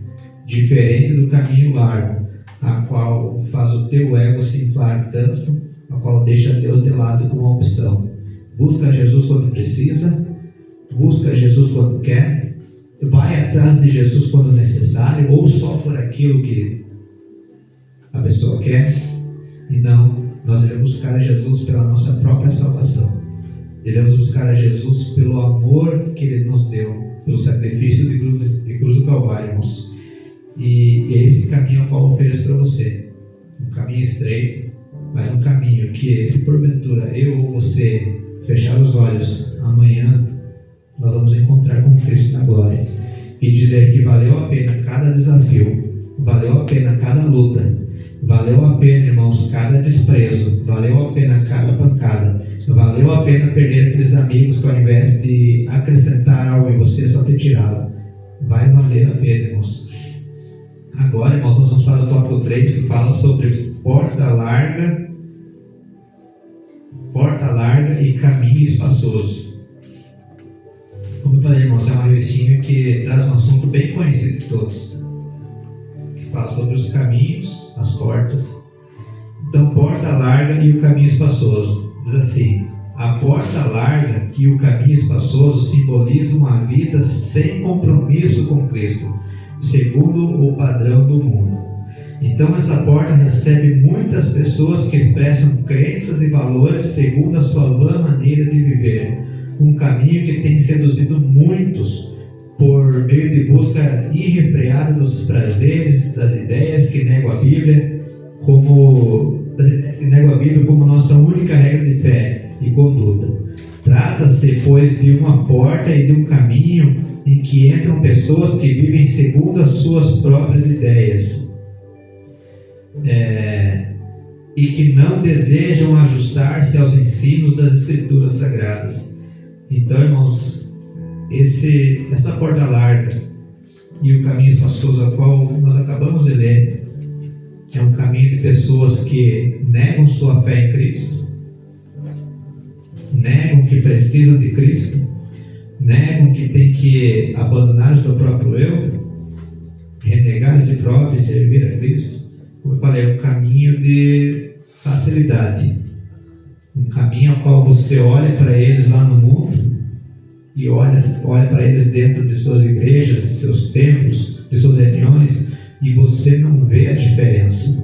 diferente do caminho largo, a qual faz o teu ego se inflar tanto, a qual deixa Deus de lado como uma opção. Busca Jesus quando precisa, busca Jesus quando quer, vai atrás de Jesus quando necessário, ou só por aquilo que a pessoa quer. E não, nós devemos buscar a Jesus pela nossa própria salvação. Devemos buscar a Jesus pelo amor que Ele nos deu, pelo sacrifício de cruz do Calvário, irmãos. E é esse caminho ao qual eu ofereço para você. Um caminho estreito, mas um caminho que, se porventura eu ou você fechar os olhos, amanhã nós vamos encontrar com Cristo na glória e dizer que valeu a pena cada desafio, valeu a pena cada luta, valeu a pena, irmãos, cada desprezo, valeu a pena cada pancada, valeu a pena perder aqueles amigos que, ao invés de acrescentar algo em você, só te tiraram. Vai valer a pena, irmãos. Agora, irmãos, nós vamos para o tópico 3, que fala sobre porta larga e caminho espaçoso. Como eu falei, irmãos, é uma revistinha que traz um assunto bem conhecido de todos, que fala sobre os caminhos, as portas Então, porta larga e o caminho espaçoso. Diz assim: a porta larga e o caminho espaçoso simbolizam a vida sem compromisso com Cristo, segundo o padrão do mundo. Então, essa porta recebe muitas pessoas que expressam crenças e valores segundo a sua vã maneira de viver. Um caminho que tem seduzido muitos por meio de busca irrefreada dos prazeres, das ideias que negam a Bíblia como nossa única regra de fé e conduta. Trata-se, pois, de uma porta e de um caminho em que entram pessoas que vivem segundo as suas próprias ideias e que não desejam ajustar-se aos ensinos das Escrituras Sagradas. Então, irmãos, essa porta larga e o caminho espaçoso a qual nós acabamos de ler é um caminho de pessoas que negam sua fé em Cristo, negam que precisam de Cristo, negam que tem que abandonar o seu próprio eu, renegar a si próprio e servir a Cristo. Como eu falei, é um caminho de facilidade, um caminho ao qual você olha para eles lá no mundo e olha para eles dentro de suas igrejas, de seus templos, de suas reuniões, e você não vê a diferença.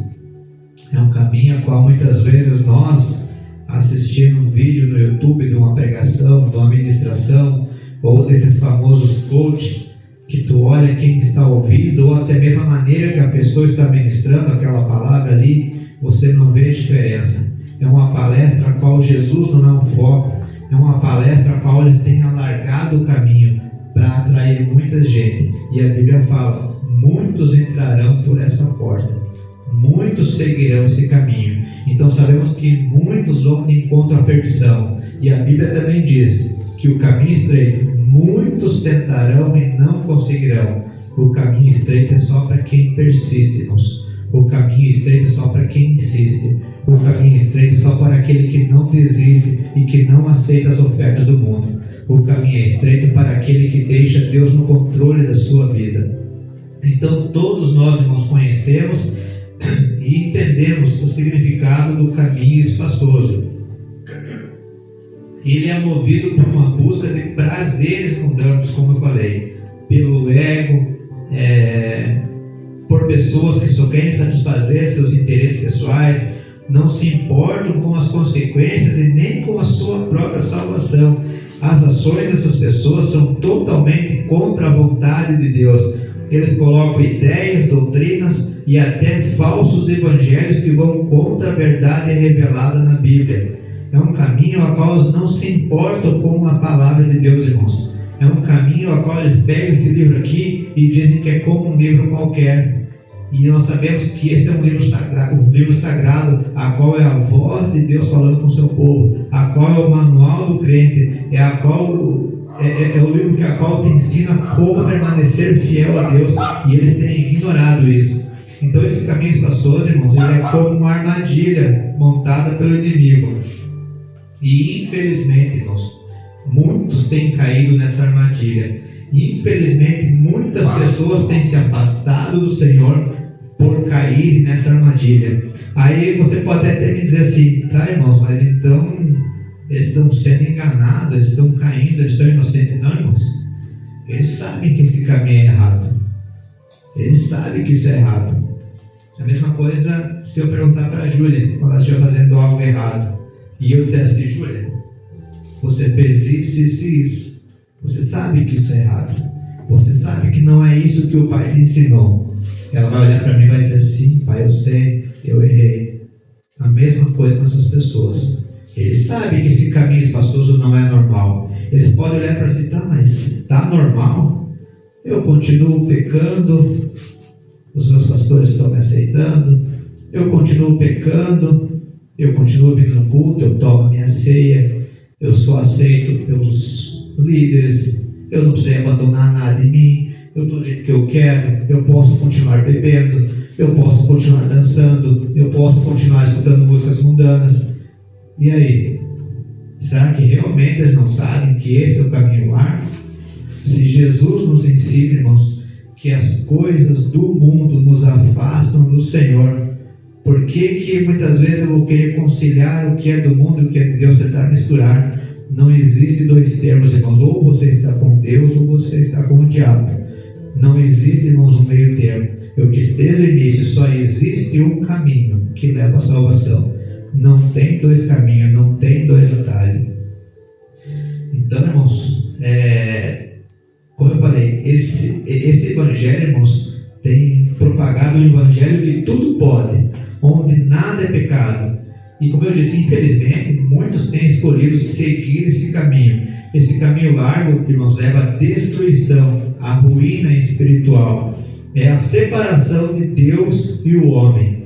É um caminho ao qual muitas vezes nós, assistindo um vídeo no YouTube de uma pregação, de uma ministração, ou desses famosos coach, que tu olha quem está ouvindo, ou até mesmo a maneira que a pessoa está ministrando aquela palavra ali, você não vê a diferença. É uma palestra a qual Jesus não é um foco, é uma palestra a qual eles têm alargado o caminho para atrair muita gente. E a Bíblia fala: muitos entrarão por essa porta, muitos seguirão esse caminho. Então sabemos que muitos vão de encontro à perdição. E a Bíblia também diz que o caminho estreito, muitos tentarão e não conseguirão. O caminho estreito é só para quem persiste, irmãos. O caminho estreito é só para quem insiste. O caminho estreito é só para aquele que não desiste e que não aceita as ofertas do mundo. O caminho é estreito para aquele que deixa Deus no controle da sua vida. Então todos nós, irmãos, conhecemos e entendemos o significado do caminho espaçoso. Ele é movido por uma busca de prazeres mundanos, como eu falei, pelo ego, por pessoas que só querem satisfazer seus interesses pessoais, não se importam com as consequências e nem com a sua própria salvação. As ações dessas pessoas são totalmente contra a vontade de Deus. Eles colocam ideias, doutrinas e até falsos evangelhos que vão contra a verdade revelada na Bíblia. É um caminho ao qual eles não se importam com a palavra de Deus, irmãos. É um caminho ao qual eles pegam esse livro aqui e dizem que é como um livro qualquer. E nós sabemos que esse é um livro sagrado, a qual é a voz de Deus falando com o seu povo, a qual é o manual do crente, é o livro a qual te ensina como permanecer fiel a Deus, e eles têm ignorado isso. Então esse caminho espaçoso, irmãos, ele é como uma armadilha montada pelo inimigo. E infelizmente, irmãos, muitos têm caído nessa armadilha. Infelizmente, muitas pessoas têm se afastado do Senhor por cair nessa armadilha. Aí você pode até me dizer assim: tá, irmãos, mas então eles estão sendo enganados, eles estão caindo, eles são inocentes. Não, irmãos, eles sabem que esse caminho é errado, eles sabem que isso é errado. A mesma coisa se eu perguntar para a Júlia, quando ela estiver fazendo algo errado, e eu dissesse assim: Júlia, você fez isso e isso, você sabe que isso é errado, você sabe que não é isso que o pai te ensinou. Ela vai olhar para mim e vai dizer: sim, pai, eu sei, eu errei. A mesma coisa com essas pessoas. Eles sabem que esse caminho espaçoso não é normal. Eles podem olhar para si: tá, mas está normal? Eu continuo pecando, os meus pastores estão me aceitando, eu continuo pecando, eu continuo vindo no culto, eu tomo a minha ceia, eu sou aceito pelos líderes, eu não precisei abandonar nada em mim, eu estou do jeito que eu quero, eu posso continuar bebendo, eu posso continuar dançando, eu posso continuar escutando músicas mundanas. E aí? Será que realmente eles não sabem que esse é o caminho largo? Se Jesus nos ensina, irmãos, que as coisas do mundo nos afastam do Senhor, Por que muitas vezes eu vou querer conciliar o que é do mundo e o que é de Deus, tentar misturar? Não existe dois termos, irmãos. Ou você está com Deus ou você está com o diabo. Não existe, irmãos, um meio termo. Eu disse desde o início, só existe um caminho que leva à salvação. Não tem dois caminhos, não tem dois atalhos. Então, irmãos, como eu falei, esse evangelho, irmãos, tem propagado um evangelho que tudo pode, onde nada é pecado. E como eu disse, infelizmente, muitos têm escolhido seguir esse caminho. Esse caminho largo, irmãos, leva à destruição, à ruína espiritual. É a separação de Deus e o homem.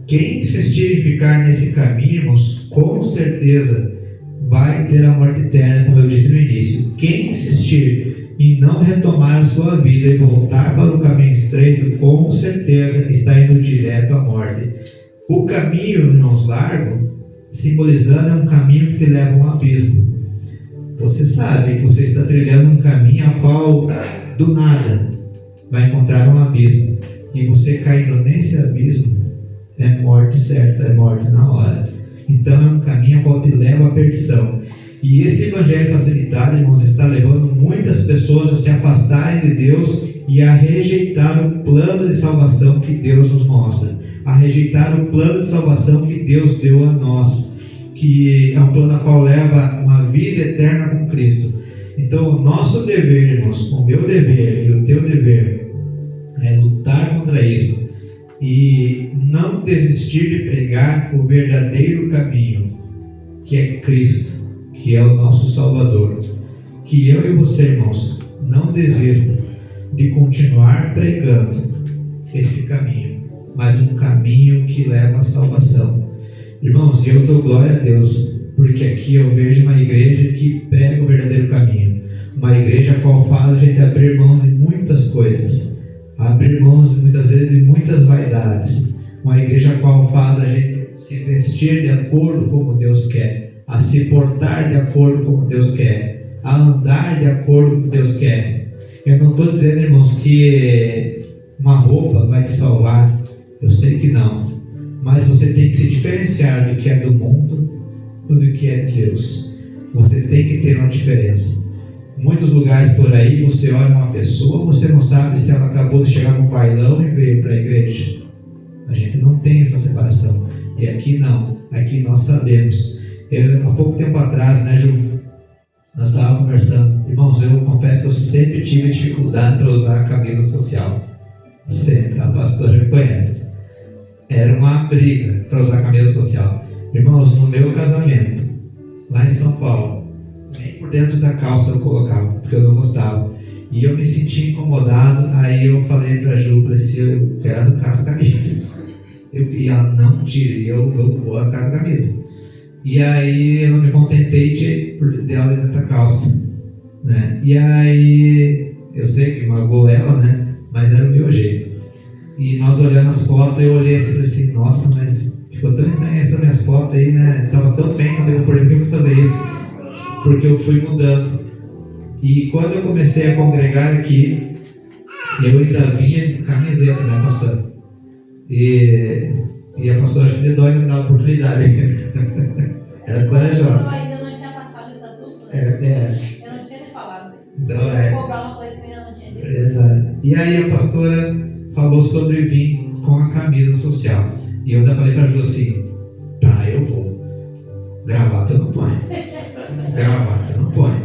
Quem insistir em ficar nesse caminho, irmãos, com certeza vai ter a morte eterna, como eu disse no início. Quem insistir em não retomar a sua vida e voltar para o caminho estreito, com certeza está indo direto à morte. O caminho, irmãos, largo, simbolizando, é um caminho que te leva a um abismo. Você sabe que você está trilhando um caminho a qual, do nada, vai encontrar um abismo. E você caindo nesse abismo, é morte certa, é morte na hora. Então é um caminho a qual te leva à perdição. E esse evangelho facilitado, irmãos, está levando muitas pessoas a se afastarem de Deus e a rejeitar o plano de salvação que Deus nos mostra. A rejeitar o plano de salvação que Deus deu a nós, que é um plano a qual leva uma vida eterna com Cristo. Então o nosso dever, irmãos, o meu dever e o teu dever é lutar contra isso e não desistir de pregar o verdadeiro caminho, que é Cristo, que é o nosso Salvador. Que eu e você, irmãos, não desistam de continuar pregando esse caminho, mas um caminho que leva à salvação. Irmãos, eu dou glória a Deus, porque aqui eu vejo uma igreja que prega o verdadeiro caminho, uma igreja a qual faz a gente abrir mão de muitas coisas, abrir mãos muitas vezes de muitas vaidades, uma igreja a qual faz a gente se vestir de acordo com como Deus quer, a se portar de acordo com como Deus quer, a andar de acordo com o que Deus quer. Eu não estou dizendo, irmãos, que uma roupa vai te salvar, eu sei que não, mas você tem que se diferenciar do que é do mundo e do que é de Deus. Você tem que ter uma diferença. Em muitos lugares por aí, você olha uma pessoa, você não sabe se ela acabou de chegar no bailão e veio para a igreja. A gente não tem essa separação. E aqui não, aqui nós sabemos. Há pouco tempo atrás, né, Ju? Nós estávamos conversando. Irmãos, eu confesso que eu sempre tive dificuldade para usar a camisa social. Sempre, a pastora me conhece. Era uma briga para usar a camisa social. Irmãos, no meu casamento, lá em São Paulo, nem por dentro da calça eu colocava, porque eu não gostava. E eu me senti incomodado, aí eu falei para a Ju, eu quero arrancar as camisas. E ela, não tire, eu vou arrancar as camisas. E aí eu não me contentei dela dentro da calça, né? E aí, eu sei que magoou ela, né? Mas era o meu jeito. E nós olhando as fotos, eu olhei assim e falei assim, nossa, mas ficou tão estranha essas minhas fotos aí, né? Tava tão bem, talvez por que eu fui fazer isso? Porque eu fui mudando. E quando eu comecei a congregar aqui, eu ainda vinha de camiseta, né, pastora? E a pastora acho que de dói não me dá oportunidade. Era corajosa. Eu ainda não tinha passado o estatuto, né? Eu não tinha lhe falado. Então, Cobrar uma coisa que eu ainda não tinha dito. Verdade. E aí a pastora falou sobre vir com a camisa social. E eu ainda falei para a Ju assim, tá, eu vou. Gravata eu não ponho. Gravata eu não ponho.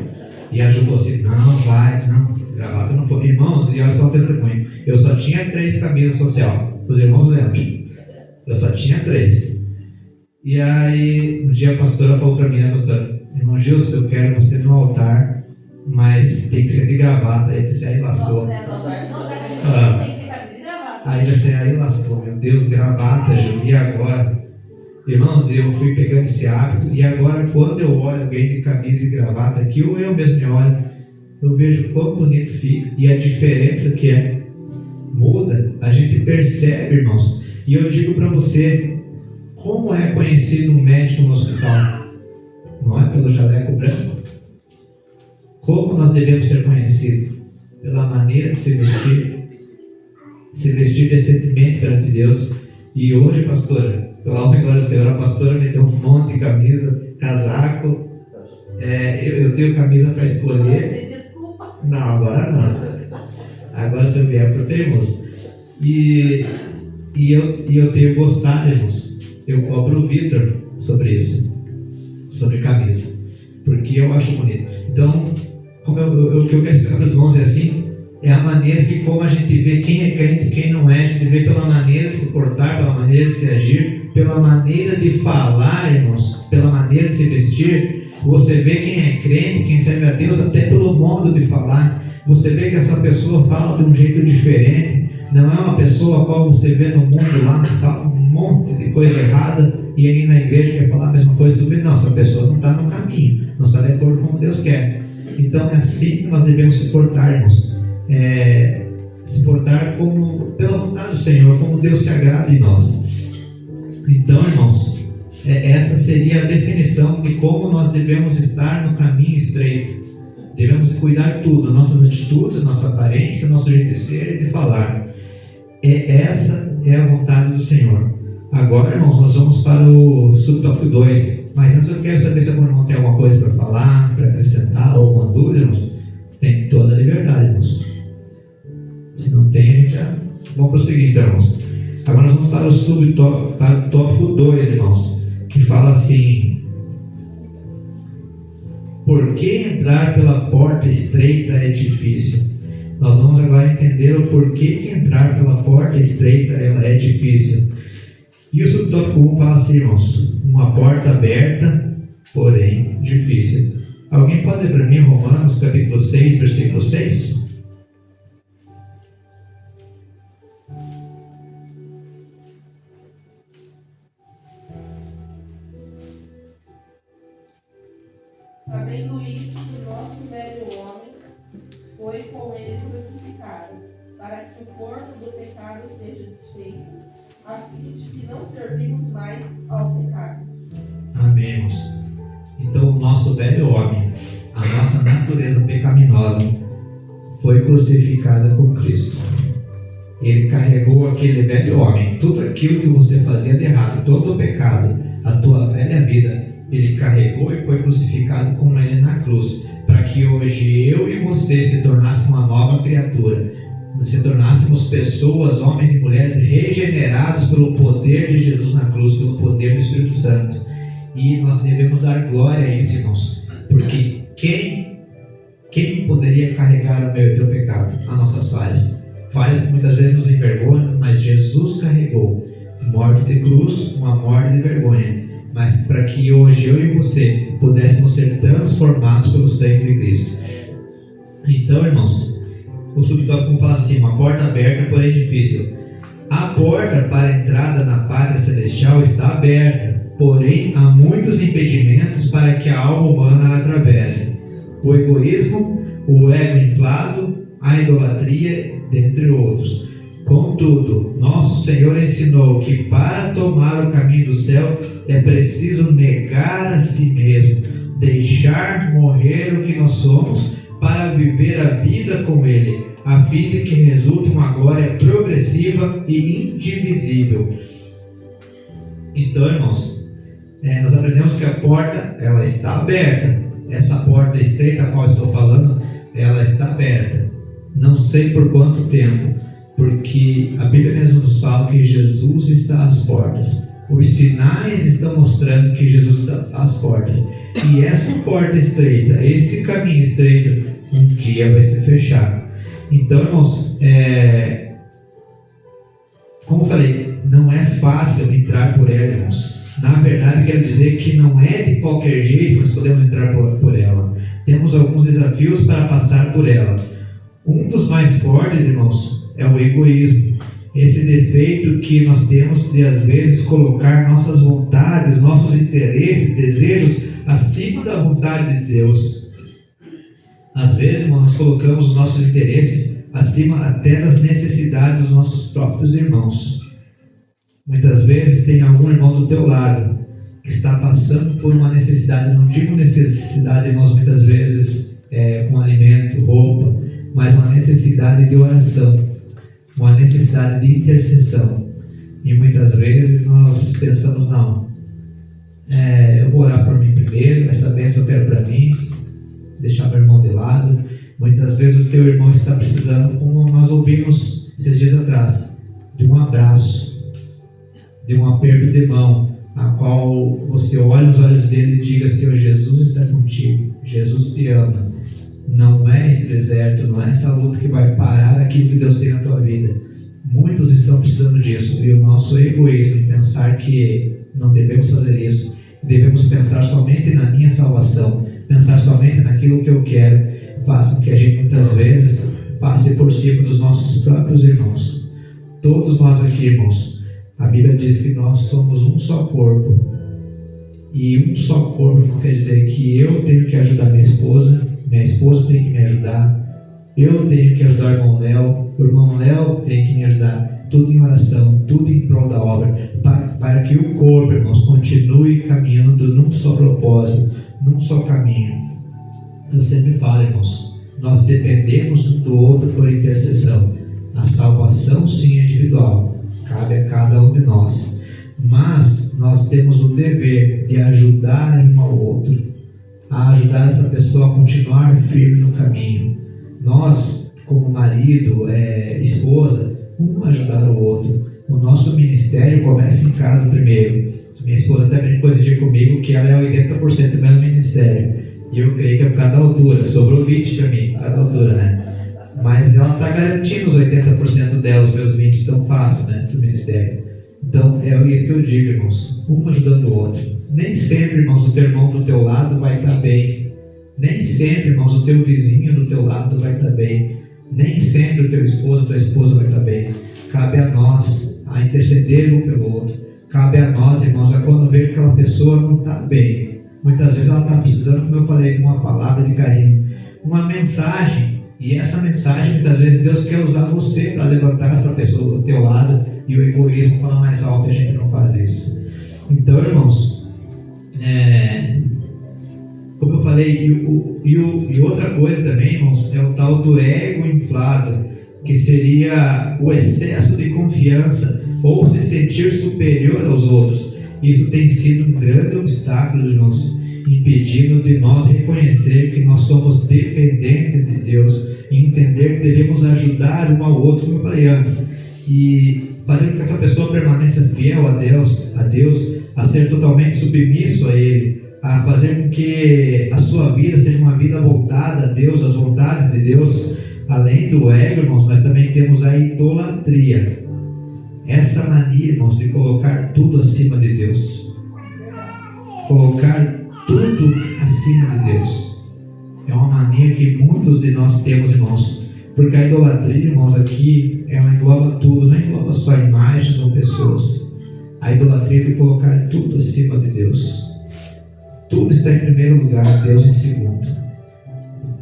E a Ju falou assim, não, vai, não, gravata eu não ponho. Irmãos, e olha só o testemunho. Eu só tinha 3 camisas social. Os irmãos lembram? Eu só tinha 3. E aí, um dia a pastora falou para mim, né, pastora? Irmão Gilson, eu quero você no altar, mas tem que ser de gravata. Aí você aí lascou. Não, tem que ser camisa e gravata. Aí você aí lascou, meu Deus, gravata, Ju, e agora? Irmãos, eu fui pegando esse hábito, e agora quando eu olho alguém de camisa e gravata aqui, ou eu mesmo me olho, eu vejo quão bonito fica, e a diferença que é, muda, a gente percebe, irmãos. E eu digo para você, como é conhecido um médico no hospital? Não é pelo jaleco branco? Como nós devemos ser conhecidos? Pela maneira de se vestir decentemente perante Deus. E hoje, pastora, pela honra e glória do Senhor, a pastora me deu um monte de camisa, casaco. Eu tenho camisa para escolher. Desculpa. Não, agora não. Agora se eu vier pro teimoso. E eu tenho gostado, irmãos. Eu cobro o Vitor sobre isso, sobre camisa, porque eu acho bonito. Então, como o que eu quero explicar para os irmãos é assim, é a maneira que, como a gente vê quem é crente e quem não é, a gente vê pela maneira de se portar, pela maneira de se agir, pela maneira de falar, irmãos, pela maneira de se vestir. Você vê quem é crente, quem serve a Deus, até pelo modo de falar. Você vê que essa pessoa fala de um jeito diferente. Não é uma pessoa a qual você vê no mundo lá, fala um monte de coisa errada, e aí na igreja quer falar a mesma coisa do que não. Essa pessoa não está no caminho, não está de acordo com o que Deus quer. Então é assim que nós devemos se portar, irmãos. Se portar como, pela vontade do Senhor, como Deus se agrada em nós. Então, irmãos, essa seria a definição de como nós devemos estar no caminho estreito. Devemos cuidar tudo, nossas atitudes, nossa aparência, nosso jeito de ser e de falar. Essa é a vontade do Senhor. Agora, irmãos, nós vamos para o subtópico 2. Mas antes eu quero saber se algum irmão tem alguma coisa para falar, para acrescentar, ou alguma dúvida, irmãos. Tem toda a liberdade, irmãos. Se não tem, a gente já... Vamos prosseguir, então, irmãos. Agora nós vamos para o subtópico, para o tópico 2, irmãos, que fala assim: por que entrar pela porta estreita é difícil? Nós vamos agora entender o porquê que entrar pela porta estreita ela é difícil. E o subtópico 1 fala assim, irmãos: uma porta aberta, porém difícil. Alguém pode ler para mim Romanos capítulo 6, versículo 6? Sabendo isto, que o nosso velho homem foi com ele crucificado, para que o corpo do pecado seja desfeito, a fim de que não servimos mais ao pecado. Amém, irmãos. Então, o nosso velho homem, a nossa natureza pecaminosa, foi crucificada com Cristo. Ele carregou aquele velho homem, tudo aquilo que você fazia de errado, todo o pecado, a tua velha vida, Ele carregou e foi crucificado com Ele na cruz, para que hoje eu e você se tornássemos uma nova criatura, se tornássemos pessoas, homens e mulheres regenerados pelo poder de Jesus na cruz, pelo poder do Espírito Santo. E nós devemos dar glória a isso, irmãos, porque quem poderia carregar o meu e o teu pecado? As nossas falhas. Falhas que muitas vezes nos envergonham, mas Jesus carregou morte de cruz, uma morte de vergonha, mas para que hoje eu e você pudéssemos ser transformados pelo sangue de Cristo. Então, irmãos, o subtópico fala assim: uma porta aberta, porém difícil. A porta para a entrada na pátria celestial está aberta, porém há muitos impedimentos para que a alma humana a atravesse: o egoísmo, o ego inflado, a idolatria, dentre outros. Contudo, nosso Senhor ensinou que para tomar o caminho do céu é preciso negar a si mesmo, deixar morrer o que nós somos para viver a vida com Ele, a fim de que resulte uma glória progressiva e indivisível. Então, irmãos, nós aprendemos que a porta ela está aberta. Essa porta estreita a qual estou falando, ela está aberta. Não sei por quanto tempo, porque a Bíblia mesmo nos fala que Jesus está às portas. Os sinais estão mostrando que Jesus está às portas. E essa porta estreita, esse caminho estreito, um dia vai se fechar. Então, irmãos, como eu falei, não é fácil entrar por ela, irmãos. Na verdade, quero dizer que não é de qualquer jeito que nós podemos entrar por ela. Temos alguns desafios para passar por ela. Um dos mais fortes, irmãos, é o egoísmo. Esse defeito que nós temos de, às vezes, colocar nossas vontades, nossos interesses, desejos acima da vontade de Deus. Às vezes, irmãos, nós colocamos os nossos interesses acima até das necessidades dos nossos próprios irmãos. Muitas vezes tem algum irmão do teu lado que está passando por uma necessidade. Não digo necessidade, irmãos, muitas vezes com alimento, roupa, mas uma necessidade de oração, uma necessidade de intercessão. E muitas vezes nós pensamos, não, eu vou orar por mim primeiro, essa bênção eu quero para mim, deixar meu irmão de lado. Muitas vezes o teu irmão está precisando, como nós ouvimos esses dias atrás, de um abraço, de um aperto de mão, a qual você olha nos olhos dele e diga: Senhor, Jesus está contigo, Jesus te ama. Não é esse deserto, não é essa luta que vai parar aquilo que Deus tem na tua vida. Muitos estão precisando disso, e o nosso egoísmo em pensar que não devemos fazer isso, devemos pensar somente na minha salvação, pensar somente naquilo que eu quero, faz com que a gente muitas vezes passe por cima dos nossos próprios irmãos. Todos nós aqui, irmãos, a Bíblia diz que nós somos um só corpo, e um só corpo não quer dizer que eu tenho que ajudar minha esposa tem que me ajudar, eu tenho que ajudar o irmão Léo tem que me ajudar, tudo em oração, tudo em prol da obra, para que o corpo, irmãos, continue caminhando num só propósito, num só caminho. Eu sempre falo, irmãos, nós dependemos um do outro por intercessão. A salvação sim é individual, cabe a cada um de nós, mas nós temos o dever de ajudar um ao outro, a ajudar essa pessoa a continuar firme no caminho. Nós, como marido, esposa, um ajudar o outro. O nosso ministério começa em casa primeiro. Minha esposa até brincou esse dia comigo que ela é 80% do meu ministério, e eu creio que é por causa da altura, sobrou 20 para mim, por causa da altura, né? Mas ela está garantindo os 80% dela, os meus 20 tão fácil, né, do ministério. Então é isso que eu digo, irmãos, um ajudando o outro. Nem sempre, irmãos, o teu irmão do teu lado vai estar bem. Nem sempre, irmãos, o teu vizinho do teu lado vai estar bem. Nem sempre o teu esposo, tua esposa vai estar bem. Cabe a nós a interceder um pelo outro. Cabe a nós, irmãos, a quando ver que aquela pessoa não está bem. Muitas vezes ela está precisando, como eu falei, de uma palavra de carinho, uma mensagem. E essa mensagem, muitas vezes, Deus quer usar você para levantar essa pessoa do teu lado, e o egoísmo fala mais alto, a gente não faz isso. Então, irmãos, como eu falei, e outra coisa também, irmãos, é o tal do ego inflado, que seria o excesso de confiança ou se sentir superior aos outros. Isso tem sido um grande obstáculo, irmãos, impedindo de nós reconhecer que nós somos dependentes de Deus e entender que devemos ajudar um ao outro, como eu falei antes, e fazer com que essa pessoa permaneça fiel a Deus, a ser totalmente submisso a Ele, a fazer com que a sua vida seja uma vida voltada a Deus, às vontades de Deus. Além do ego, irmãos, nós também temos a idolatria. Essa mania, irmãos, de colocar tudo acima de Deus. Colocar tudo acima de Deus. É uma mania que muitos de nós temos, irmãos. Porque a idolatria, irmãos, aqui, ela engloba tudo, não engloba só imagens ou pessoas. A idolatria é de colocar tudo acima de Deus. Tudo está em primeiro lugar, Deus em segundo.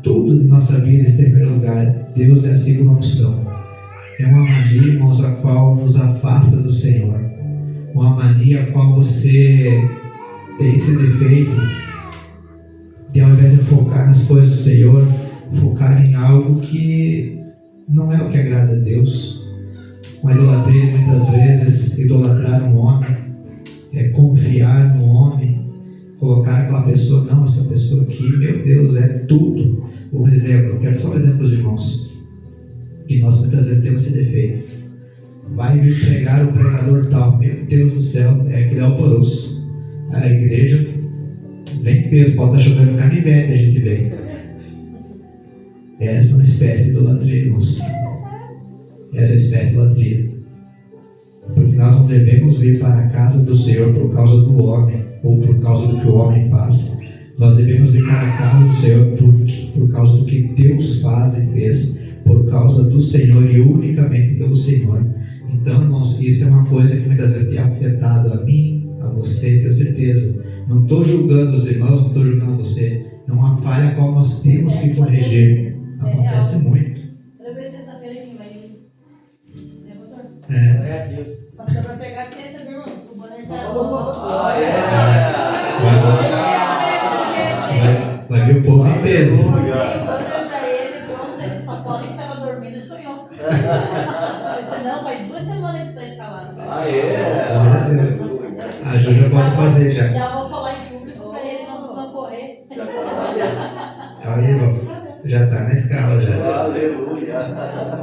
Tudo de nossa vida está em primeiro lugar, Deus é a segunda opção. É uma mania, irmãos, a qual nos afasta do Senhor. Uma mania a qual você tem esse defeito de, ao invés de focar nas coisas do Senhor, focar em algo que não é o que agrada a Deus. Uma idolatria, muitas vezes, idolatrar um homem, confiar no homem, colocar aquela pessoa, não, essa pessoa aqui, meu Deus, é tudo. Um exemplo, eu quero só um exemplo, irmãos, que nós muitas vezes temos esse defeito. Vai vir pregar o pregador tal, meu Deus do céu, é aquele alvoroço. A igreja vem peso, pode estar chovendo canivete, a gente vê. Essa é uma espécie de idolatria, irmãos. Essa é uma espécie de idolatria. Porque nós não devemos vir para a casa do Senhor por causa do homem, ou por causa do que o homem faz. Nós devemos vir para a casa do Senhor por causa do que Deus faz e fez, por causa do Senhor e unicamente pelo Senhor. Então, irmãos, isso é uma coisa que muitas vezes tem afetado a mim, a você, tenho certeza. Não estou julgando os irmãos, não estou julgando você. É uma falha a qual nós temos que corrigir. Acontece muito. Para ver sexta-feira quem vai ir. Né, pastor? Glória a Deus. Pastor vai pegar sexta, meu irmão. O banner tá. Vai vir o povo em peso. Eu mandei o banner pra ele, pronto, ele só pode que estava dormindo e sonhou. Eu disse, não, faz 2 semanas que está escalado. Ah, é? Glória a Deus. A Ju já pode fazer já. Já vou falar em público para ele não correr. Já tá. Aí, irmão, já tá na escala já. Aleluia.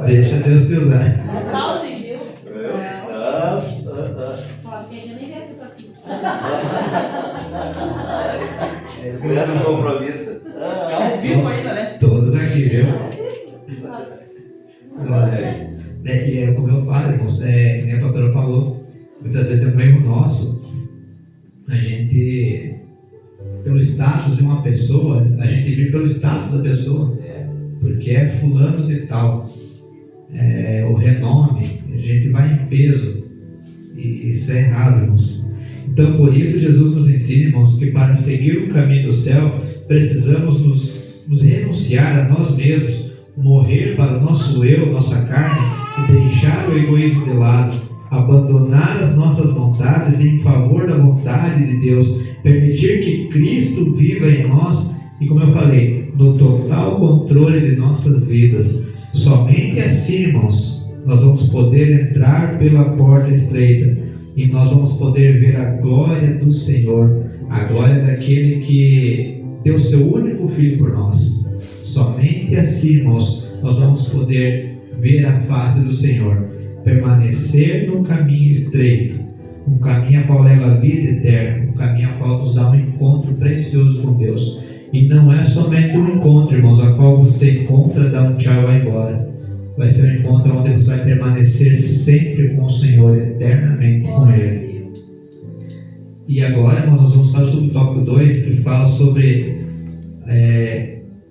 Deixa Deus te usar. Falta, viu? Ó, quem eu nem veio aqui pra aqui. Grande compromisso. Tá ao vivo ainda, né? Todos aqui, viu? Nossa. Olha, e é como eu falo, irmãos, que nem a pastora falou, muitas vezes é um erro nosso, a gente, pelo status de uma pessoa, a gente vive pelo status da pessoa, porque é fulano de tal, o renome, a gente vai em peso, e isso é errado, irmãos. Então, por isso, Jesus nos ensina, irmãos, que para seguir o caminho do céu, precisamos nos renunciar a nós mesmos, morrer para o nosso eu, nossa carne, e deixar o egoísmo de lado, abandonar as nossas vontades em favor da vontade de Deus, permitir que Cristo viva em nós e, como eu falei, no total controle de nossas vidas. Somente assim, irmãos, nós vamos poder entrar pela porta estreita e nós vamos poder ver a glória do Senhor, a glória daquele que deu seu único Filho por nós. Somente assim, irmãos, nós vamos poder ver a face do Senhor, permanecer no caminho estreito, um caminho a qual leva a vida eterna, um caminho a qual nos dá um encontro precioso com Deus. E não é somente um encontro, irmãos, a qual você encontra, dá um tchau e vai embora. Vai ser um encontro onde você vai permanecer sempre com o Senhor, eternamente com Ele. E agora, irmãos, nós vamos para o subtópico 2, que fala sobre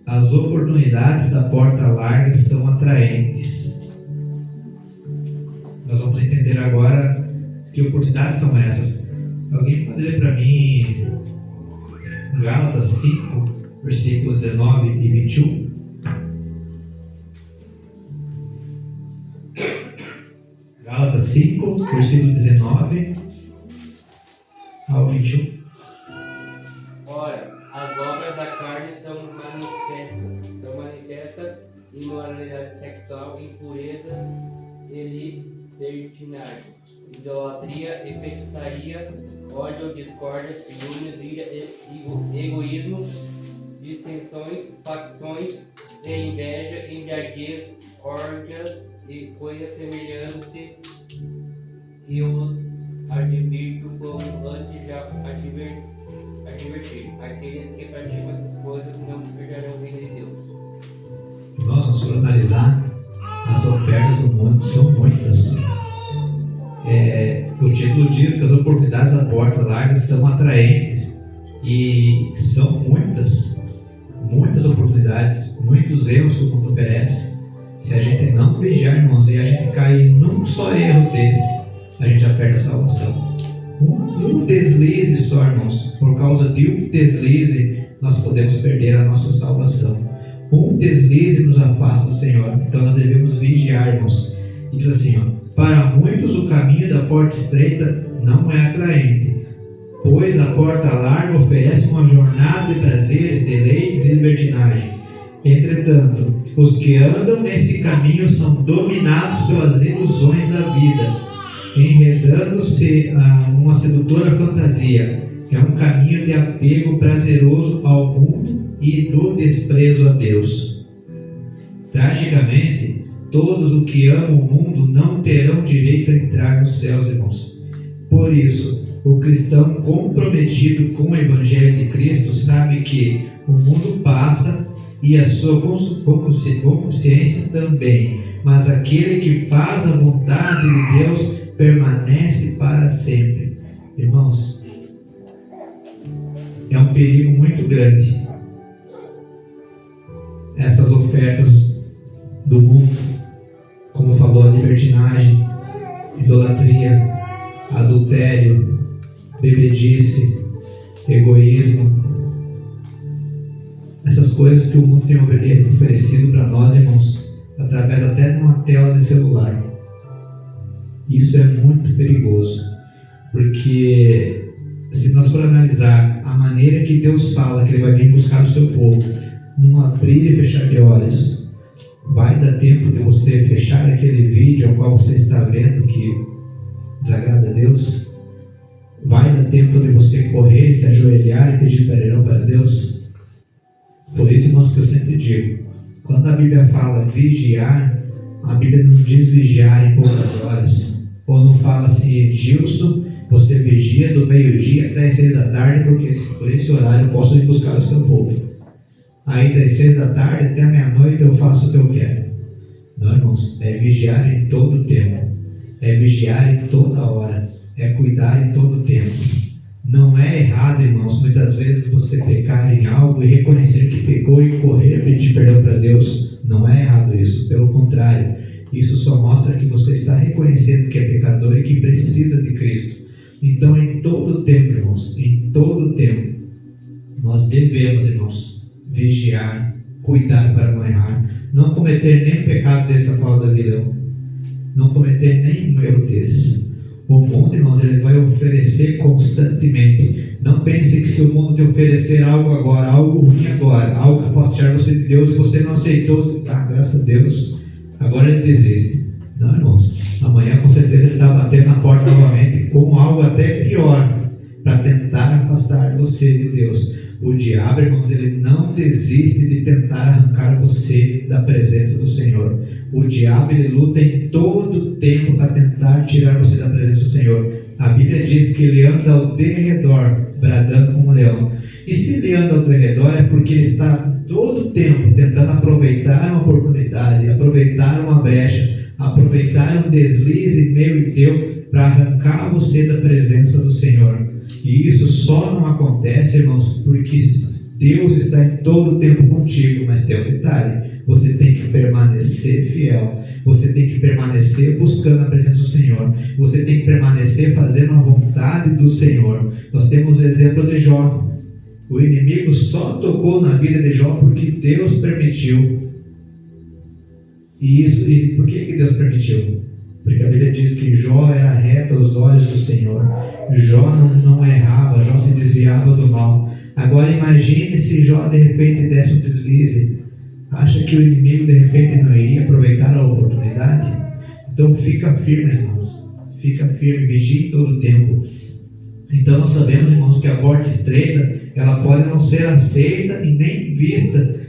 as oportunidades da porta larga são atraentes. Nós vamos entender agora que oportunidades são essas. Alguém pode ler para mim Gálatas 5, versículo 19 e 21? Gálatas 5, versículo 19 ao 21. Ora, as obras da carne são manifestas imoralidade sexual, impureza e libertinagem, idolatria e feitiçaria, ódio, discórdia, ciúmes, ira, egoísmo, dissensões, facções e inveja, embriaguez, orgias e coisas semelhantes, e os advirto como antes já adverti. Aqueles que praticam essas coisas não herdarão o reino de Deus. Nós vamos analisar as ofertas do mundo, são muitas. O título diz que as oportunidades da porta larga são atraentes, e são muitas oportunidades, muitos erros que o mundo oferece. Se a gente não vigiar, irmãos, e a gente cair num só erro desse, a gente já perde a salvação. Um deslize só, irmãos, por causa de um deslize, nós podemos perder a nossa salvação. Um deslize nos afasta do Senhor. Então nós devemos vigiar, irmãos. E diz assim, para muitos o caminho da porta estreita não é atraente, pois a porta larga oferece uma jornada de prazeres, deleites e libertinagem. Entretanto, os que andam nesse caminho são dominados pelas ilusões da vida, enredando-se numa sedutora fantasia. É um caminho de apego prazeroso ao mundo e do desprezo a Deus. Tragicamente, todos os que amam o mundo não terão direito a entrar nos céus, irmãos. Por isso, o cristão comprometido com o Evangelho de Cristo sabe que o mundo passa e a sua consciência também, mas aquele que faz a vontade de Deus permanece para sempre. Irmãos, é um perigo muito grande essas ofertas do mundo, como falou, a libertinagem, idolatria, adultério, bebedice, egoísmo, essas coisas que o mundo tem oferecido para nós, irmãos, através até de uma tela de celular. Isso é muito perigoso, porque se nós for analisar a maneira que Deus fala que Ele vai vir buscar o seu povo, num abrir e fechar de olhos, vai dar tempo de você fechar aquele vídeo ao qual você está vendo que desagrada a Deus? Vai dar tempo de você correr, se ajoelhar e pedir perdão para Deus? Por isso, irmãos, que eu sempre digo, quando a Bíblia fala vigiar, a Bíblia não diz vigiar em poucas horas, ou não fala assim, Gilson, você vigia do meio-dia até as 6 da tarde, porque por esse horário eu posso ir buscar o seu povo. Aí das 6 da tarde até a meia-noite eu faço o que eu quero. Não, irmãos, é vigiar em todo o tempo, é vigiar em toda hora, é cuidar em todo o tempo. Não é errado, irmãos, muitas vezes você pecar em algo e reconhecer que pecou e correr e pedir perdão para Deus. Não é errado isso, pelo contrário, isso só mostra que você está reconhecendo que é pecador e que precisa de Cristo. Então, em todo o tempo, irmãos, em todo o tempo, nós devemos, irmãos, vigiar, cuidar para não errar, não cometer nenhum pecado dessa qual Davi deu, não cometer nenhum erro desse. O mundo, irmãos, ele vai oferecer constantemente. Não pense que se o mundo te oferecer algo agora, algo ruim agora, algo que possa tirar você de Deus, e você não aceitou, você está, graças a Deus, agora ele desiste. Não, irmãos, amanhã com certeza ele está batendo na porta novamente com algo até pior, para tentar afastar você de Deus. O diabo, irmãos, ele não desiste de tentar arrancar você da presença do Senhor. O diabo, ele luta em todo o tempo para tentar tirar você da presença do Senhor. A Bíblia diz que ele anda ao derredor, bradando como um leão. E se ele anda ao derredor é porque ele está todo o tempo tentando aproveitar uma oportunidade, aproveitar uma brecha, aproveitar um deslize meu e teu para arrancar você da presença do Senhor. E isso só não acontece, irmãos, porque Deus está em todo o tempo contigo, mas tem um detalhe: você tem que permanecer fiel, você tem que permanecer buscando a presença do Senhor, você tem que permanecer fazendo a vontade do Senhor. Nós temos o exemplo de Jó. O inimigo só tocou na vida de Jó porque Deus permitiu. E por que Deus permitiu? Porque a Bíblia diz que Jó era reto aos olhos do Senhor. Jó não errava, Jó se desviava do mal. Agora imagine se Jó de repente desse um deslize. Acha que o inimigo de repente não iria aproveitar a oportunidade? Então fica firme, irmãos. Fica firme, vigie todo o tempo. Então nós sabemos, irmãos, que a porta estreita, ela pode não ser aceita e nem vista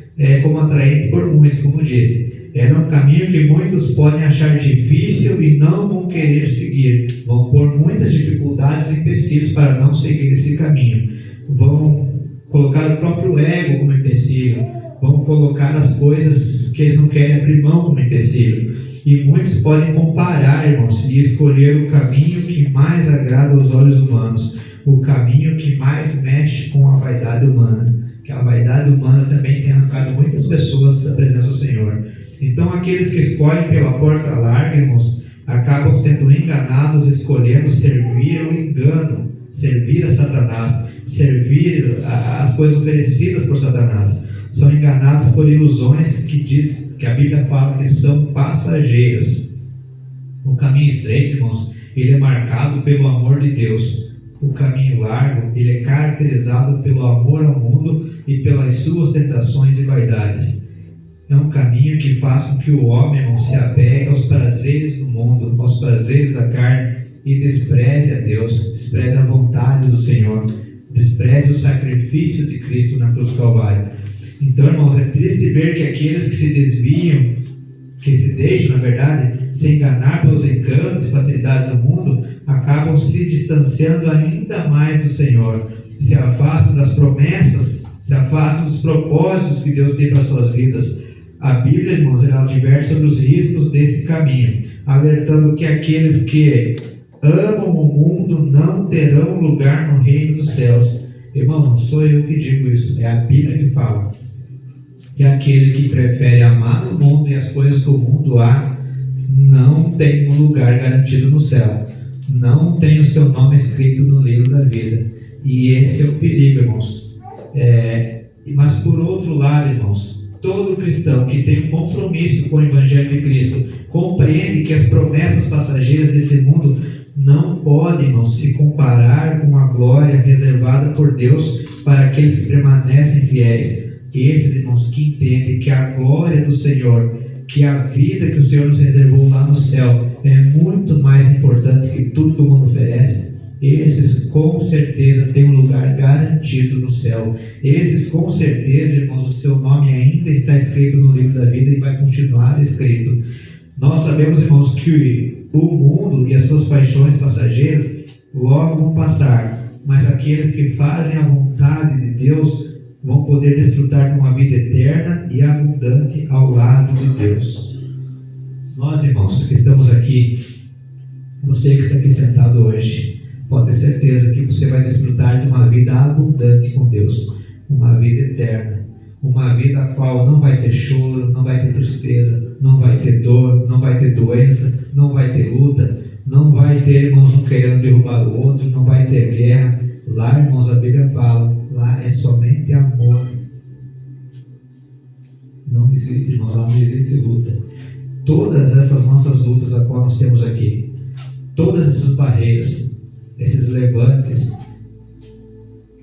como atraente por muitos, como disse. É um caminho que muitos podem achar difícil e não vão querer seguir. Vão pôr muitas dificuldades e empecilhos para não seguir esse caminho. Vão colocar o próprio ego como empecilho. Vão colocar as coisas que eles não querem abrir mão como empecilho. E muitos podem comparar, irmãos, e escolher o caminho que mais agrada aos olhos humanos. O caminho que mais mexe com a vaidade humana. Que a vaidade humana também tem arrancado muitas pessoas da presença do Senhor. Então aqueles que escolhem pela porta larga, irmãos, acabam sendo enganados, escolhendo servir o engano, servir a Satanás, servir as coisas oferecidas por Satanás. São enganados por ilusões que a Bíblia fala que são passageiras. O caminho estreito, irmãos, ele é marcado pelo amor de Deus. O caminho largo, ele é caracterizado pelo amor ao mundo e pelas suas tentações e vaidades. É um caminho que faz com que o homem, irmão, se apegue aos prazeres do mundo, aos prazeres da carne e despreze a Deus, despreze a vontade do Senhor, despreze o sacrifício de Cristo na cruz do Calvário. Então, irmãos, é triste ver que aqueles que se desviam, que se deixam, na verdade, se enganar pelos encantos e facilidades do mundo, acabam se distanciando ainda mais do Senhor, se afastam das promessas, se afastam dos propósitos que Deus tem para suas vidas. A Bíblia, irmãos, ela adverte sobre os riscos desse caminho, alertando que aqueles que amam o mundo não terão lugar no reino dos céus. Irmão, não sou eu que digo isso, é a Bíblia que fala. Que aquele que prefere amar o mundo e as coisas que o mundo há, não tem um lugar garantido no céu. Não tem o seu nome escrito no livro da vida. E esse é o perigo, irmãos. Mas por outro lado, irmãos, todo cristão que tem um compromisso com o Evangelho de Cristo compreende que as promessas passageiras desse mundo não podem, irmãos, se comparar com a glória reservada por Deus para aqueles que permanecem fiéis. Esses, irmãos, que entendem que a glória do Senhor, que a vida que o Senhor nos reservou lá no céu, é muito mais importante que tudo que o mundo oferece, esses com certeza têm um lugar garantido no céu. Esses com certeza, irmãos, o seu nome ainda está escrito no livro da vida e vai continuar escrito. Nós sabemos, irmãos, que o mundo e as suas paixões passageiras logo vão passar, mas aqueles que fazem a vontade de Deus vão poder desfrutar de uma vida eterna e abundante ao lado de Deus. Nós, irmãos, que estamos aqui, você que está aqui sentado hoje, pode ter certeza que você vai desfrutar de uma vida abundante com Deus, uma vida eterna, uma vida a qual não vai ter choro, não vai ter tristeza, não vai ter dor, não vai ter doença, não vai ter luta, não vai ter, irmãos, um querendo derrubar o outro, não vai ter guerra. Lá, irmãos, a Bíblia fala, lá é somente amor. Não existe, irmãos, lá não existe luta. Todas essas nossas lutas a qual nós temos aqui, todas essas barreiras, esses levantes,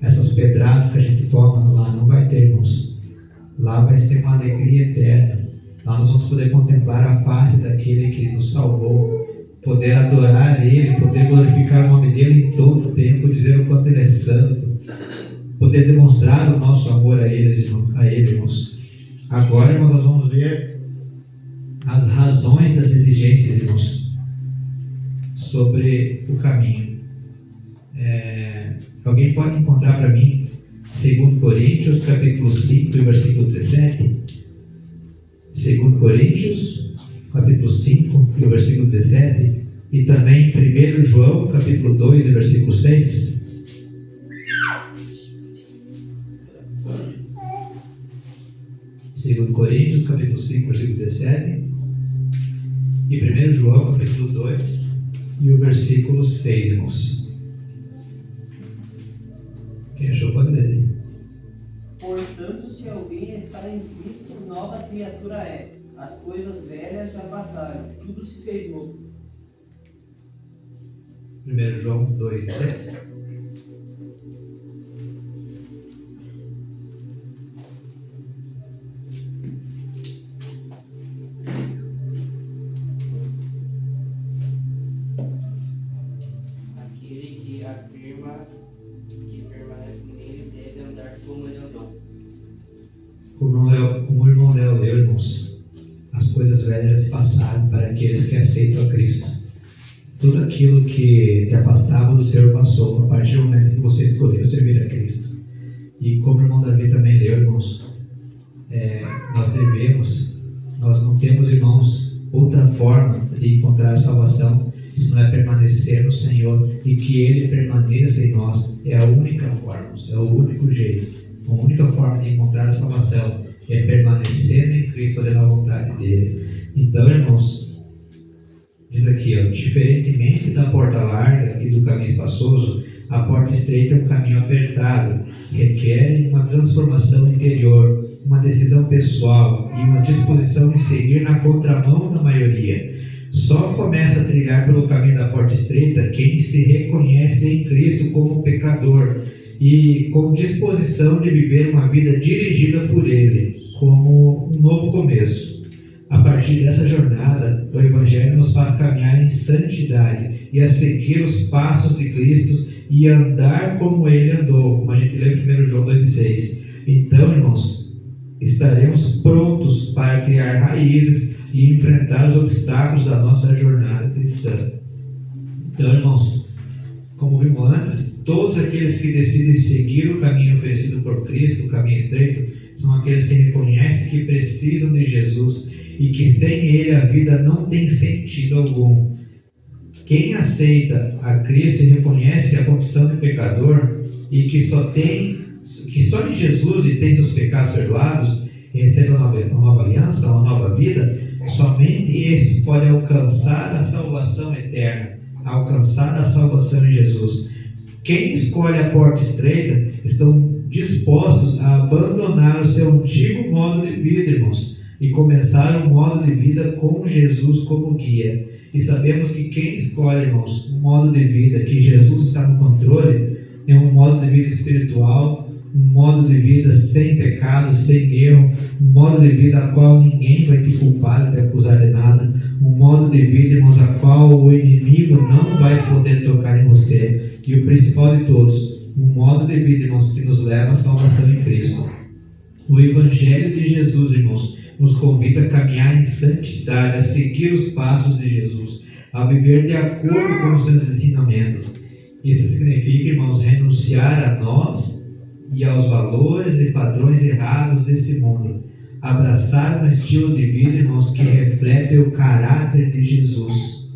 essas pedradas que a gente toma, lá não vai ter, irmãos. Lá vai ser uma alegria eterna. Lá nós vamos poder contemplar a face daquele que nos salvou, poder adorar Ele, poder glorificar o nome dEle em todo o tempo, dizer o quanto Ele é santo, poder demonstrar o nosso amor a Ele, irmãos. Agora, irmãos, nós vamos ver as razões das exigências, irmãos, sobre o caminho. Alguém pode encontrar para mim 2 Coríntios, capítulo 5, versículo 17? 2 Coríntios, capítulo 5, versículo 17, e também 1 João, capítulo 2, versículo 6. Segundo Coríntios, capítulo 5, versículo 17, e 1 João, capítulo 2, e o versículo 6, irmãos. Quem achou pode ler. Portanto, se alguém está em Cristo, nova criatura é. As coisas velhas já passaram, tudo se fez novo. 1 João 2, 7. Aquele que afirma que permanece nele deve andar como ele andou. Como o irmão Léo leu, irmãos, as coisas velhas se passaram para aqueles que aceitam a Cristo. Tudo aquilo que te afastava do Senhor passou a partir do momento que você escolheu servir a Cristo. E como o irmão Davi também leu, irmãos, nós não temos, irmãos, outra forma de encontrar salvação se não é permanecer no Senhor e que Ele permaneça em nós. É a única forma, é o único jeito. A única forma de encontrar a salvação é permanecer em Cristo, fazendo a vontade dEle. Então, irmãos, diz aqui, diferentemente da porta larga e do caminho espaçoso, a porta estreita é um caminho apertado, requer uma transformação interior, uma decisão pessoal e uma disposição em seguir na contramão da maioria. Só começa a trilhar pelo caminho da porta estreita quem se reconhece em Cristo como pecador e com disposição de viver uma vida dirigida por Ele, como um novo começo. A partir dessa jornada, o Evangelho nos faz caminhar em santidade e a seguir os passos de Cristo e andar como Ele andou, como a gente lê em 1 João 2,6. Então, irmãos, estaremos prontos para criar raízes e enfrentar os obstáculos da nossa jornada cristã. Então, irmãos, como vimos antes, todos aqueles que decidem seguir o caminho oferecido por Cristo, o caminho estreito, são aqueles que reconhecem que precisam de Jesus e que sem Ele a vida não tem sentido algum. Quem aceita a Cristo e reconhece a condição de pecador e que só em Jesus e tem seus pecados perdoados e recebe uma nova aliança, uma nova vida, somente esses podem alcançar a salvação eterna, alcançar a salvação em Jesus. Quem escolhe a porta estreita estão dispostos a abandonar o seu antigo modo de vida, irmãos, e começar um modo de vida com Jesus como guia. E sabemos que quem escolhe, irmãos, um modo de vida que Jesus está no controle, é um modo de vida espiritual, um modo de vida sem pecado, sem erro, um modo de vida a qual ninguém vai te culpar e te acusar de nada, um modo de vida, irmãos, a qual o inimigo não vai poder tocar em você. E o principal de todos, um modo de vida, irmãos, que nos leva à salvação em Cristo. O Evangelho de Jesus, irmãos, nos convida a caminhar em santidade, a seguir os passos de Jesus, a viver de acordo com os seus ensinamentos. Isso significa, irmãos, renunciar a nós e aos valores e padrões errados desse mundo. Abraçar um estilo de vida, irmãos, que reflete o caráter de Jesus.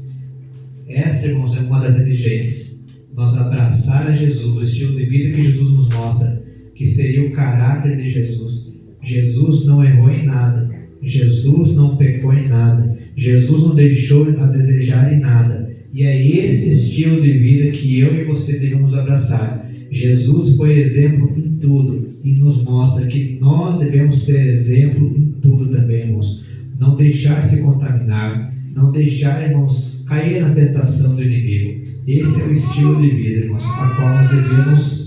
Essa, irmãos, é uma das exigências. Nós abraçar a Jesus, o estilo de vida que Jesus nos mostra, que seria o caráter de Jesus. Jesus não errou em nada. Jesus não pecou em nada. Jesus não deixou a desejar em nada. E é esse estilo de vida que eu e você devemos abraçar. Jesus foi exemplo em tudo e nos mostra que nós devemos ser exemplo em tudo também, irmãos. Não deixar se contaminar, não deixar, irmãos, cair na tentação do inimigo. Esse é o estilo de vida, irmãos, a qual nós devemos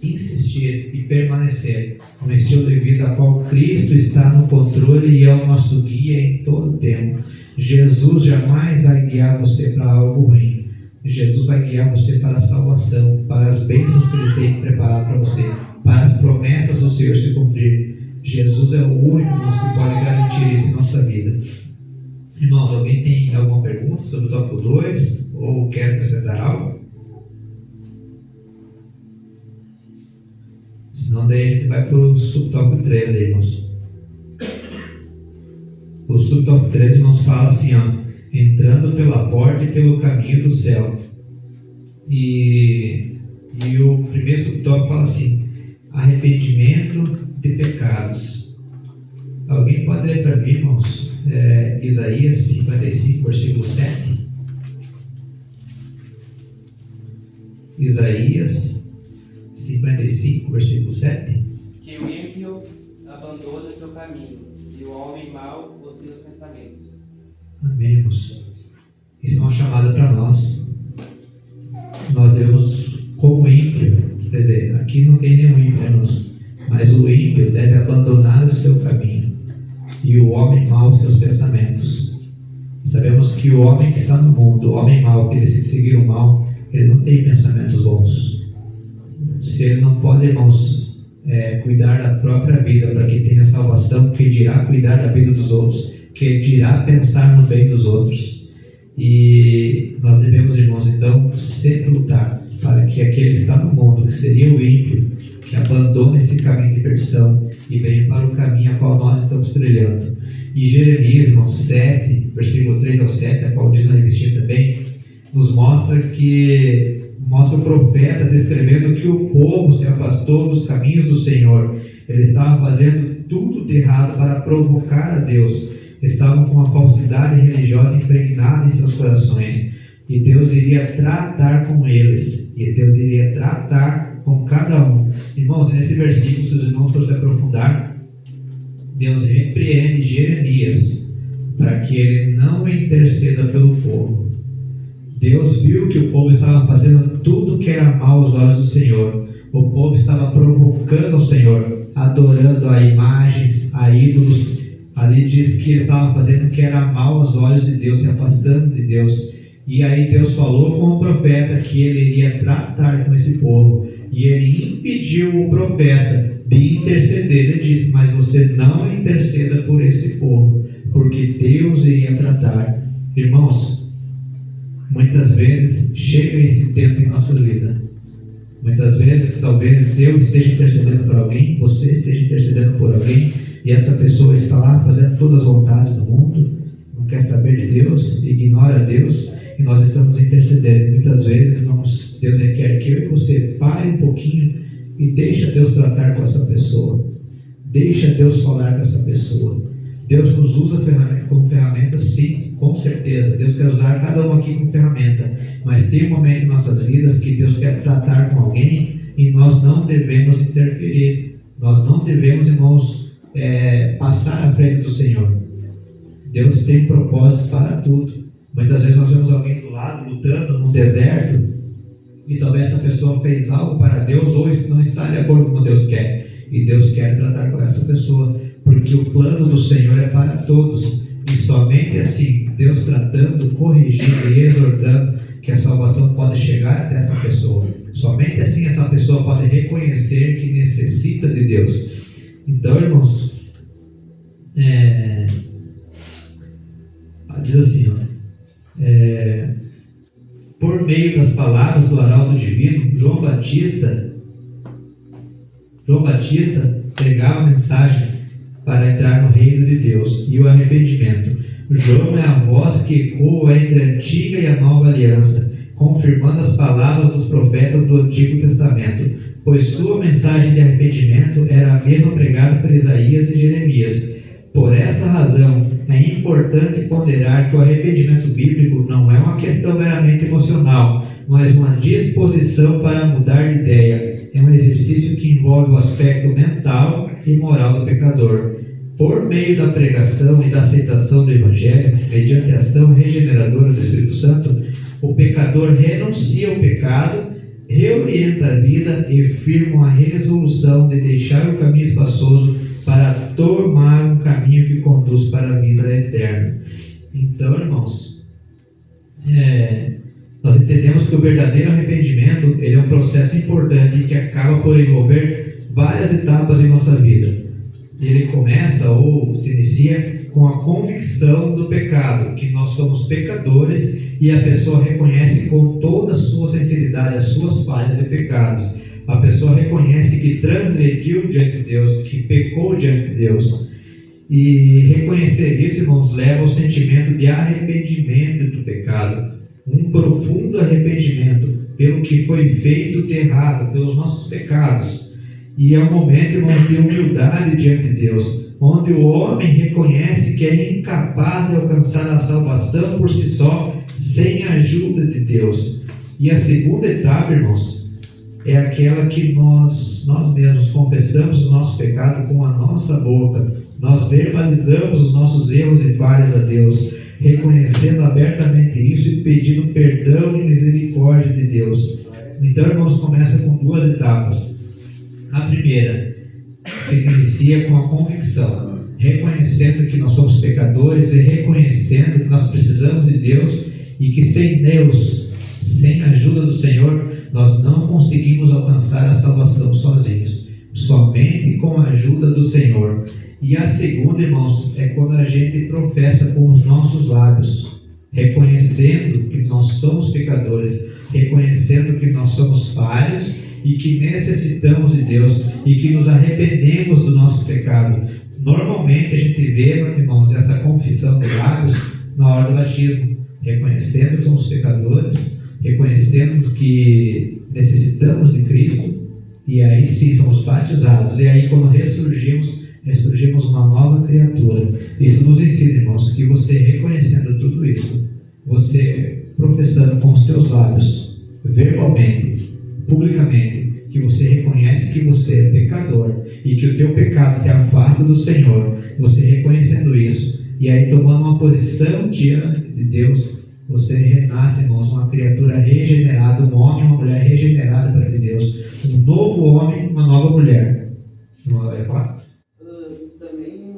insistir e permanecer. Um estilo de vida a qual Cristo está no controle e é o nosso guia em todo o tempo. Jesus jamais vai guiar você para algo ruim. Jesus vai guiar você para a salvação, para as bênçãos que Ele tem preparado para você, para as promessas do Senhor se cumprir. Jesus é o único que pode garantir isso em nossa vida. Irmãos, alguém tem alguma pergunta sobre o tópico 2? Ou quer acrescentar algo? Senão daí a gente vai para o subtópico 3, aí, irmãos. O subtópico 3, irmãos, fala assim, ó, entrando pela porta e pelo caminho do céu. E o primeiro subtópico fala assim, arrependimento de pecados. Alguém pode ler para mim, irmãos, Isaías 55, versículo 7? Isaías 55, versículo 7. Que o ímpio abandone o seu caminho e o homem mau os seus pensamentos. Amém, irmãos. Isso é uma chamada para nós. Nós devemos, como ímpio, quer dizer, aqui não tem nenhum ímpio, irmãos, mas o ímpio deve abandonar o seu caminho e o homem mau os seus pensamentos. Sabemos que o homem que está no mundo, o homem mau que decide seguir o mal, ele não tem pensamentos bons. Se ele não pode, irmãos, cuidar da própria vida para que tenha salvação, que dirá cuidar da vida dos outros, que dirá pensar no bem dos outros. E nós devemos, irmãos, então, sempre lutar para que aquele que está no mundo, que seria o ímpio, que abandone esse caminho de perdição e venha para o caminho a qual nós estamos trilhando. E Jeremias, irmãos, 7, versículo 3 ao 7, a qual diz na revista também, nos mostra o profeta descrevendo que o povo se afastou dos caminhos do Senhor. Ele estava fazendo tudo de errado para provocar a Deus. Estavam com uma falsidade religiosa impregnada em seus corações. E Deus iria tratar com eles. E Deus iria tratar com cada um. Irmãos, nesse versículo, se os irmãos for se aprofundar, Deus repreende Jeremias para que ele não interceda pelo povo. Deus viu que o povo estava fazendo tudo que era mal aos olhos do Senhor. O povo estava provocando o Senhor, adorando a imagens, a ídolos. Ali diz que ele estava fazendo o que era mal aos olhos de Deus, se afastando de Deus. E aí Deus falou com o profeta que ele iria tratar com esse povo. E ele impediu o profeta de interceder. Ele disse, mas você não interceda por esse povo, porque Deus iria tratar. Irmãos, muitas vezes chega esse tempo em nossa vida. Muitas vezes, talvez eu esteja intercedendo por alguém, você esteja intercedendo por alguém, e essa pessoa está lá fazendo todas as vontades do mundo, não quer saber de Deus, ignora Deus, e nós estamos intercedendo. Muitas vezes, irmãos, Deus requer que eu e você pare um pouquinho e deixa Deus tratar com essa pessoa. Deixa Deus falar com essa pessoa. Deus nos usa como ferramenta, sim, com certeza. Deus quer usar cada um aqui como ferramenta. Mas tem um momento em nossas vidas que Deus quer tratar com alguém e nós não devemos interferir. Nós não devemos, irmãos, passar à frente do Senhor. Deus tem um propósito para tudo. Muitas vezes nós vemos alguém do lado lutando no deserto e talvez essa pessoa fez algo para Deus ou não está de acordo com o que Deus quer. E Deus quer tratar com essa pessoa, porque o plano do Senhor é para todos. E só somente assim, Deus tratando, corrigindo e exortando, que a salvação pode chegar até essa pessoa. Somente assim essa pessoa pode reconhecer que necessita de Deus. Então, irmãos, diz assim, por meio das palavras do arauto divino, João Batista pregava a mensagem para entrar no reino de Deus e o arrependimento. João é a voz que ecoa entre a antiga e a nova aliança, confirmando as palavras dos profetas do Antigo Testamento, pois sua mensagem de arrependimento era a mesma pregada por Isaías e Jeremias. Por essa razão, é importante ponderar que o arrependimento bíblico não é uma questão meramente emocional, mas uma disposição para mudar de ideia. É um exercício que envolve o aspecto mental e moral do pecador. Por meio da pregação e da aceitação do Evangelho, mediante a ação regeneradora do Espírito Santo, o pecador renuncia ao pecado, reorienta a vida e firma a resolução de deixar o caminho espaçoso para tomar um caminho que conduz para a vida eterna. Então, irmãos, nós entendemos que o verdadeiro arrependimento ele é um processo importante que acaba por envolver várias etapas em nossa vida. Ele começa ou se inicia com a convicção do pecado, que nós somos pecadores e a pessoa reconhece com toda a sua sinceridade as suas falhas e pecados. A pessoa reconhece que transgrediu diante de Deus, que pecou diante de Deus. E reconhecer isso, irmãos, leva ao sentimento de arrependimento do pecado. Um profundo arrependimento pelo que foi feito de errado, pelos nossos pecados. E é um momento, irmãos, de humildade diante de Deus, onde o homem reconhece que é incapaz de alcançar a salvação por si só, sem a ajuda de Deus. E a segunda etapa, irmãos, é aquela que nós mesmos confessamos o nosso pecado com a nossa boca. Nós verbalizamos os nossos erros e falhas a Deus, reconhecendo abertamente isso e pedindo perdão e misericórdia de Deus. Então, irmãos, começa com duas etapas. A primeira se inicia com a convicção, reconhecendo que nós somos pecadores e reconhecendo que nós precisamos de Deus e que sem Deus, sem a ajuda do Senhor, nós não conseguimos alcançar a salvação sozinhos, somente com a ajuda do Senhor. E a segunda, irmãos, é quando a gente professa com os nossos lábios, reconhecendo que nós somos pecadores, reconhecendo que nós somos falhos e que necessitamos de Deus e que nos arrependemos do nosso pecado. Normalmente a gente vê, irmãos, essa confissão de lábios na hora do batismo, reconhecendo que somos pecadores, reconhecemos que necessitamos de Cristo, e aí sim somos batizados, e aí quando ressurgimos uma nova criatura. Isso nos ensina, irmãos, que você reconhecendo tudo isso, você professando com os teus lábios, verbalmente, publicamente, que você reconhece que você é pecador e que o teu pecado te afasta do Senhor, você reconhecendo isso, e aí tomando uma posição diante de Deus, você renasce, irmãos, uma criatura regenerada, um homem e uma mulher regenerada para Deus, um novo homem, uma nova mulher. Não é claro? Também,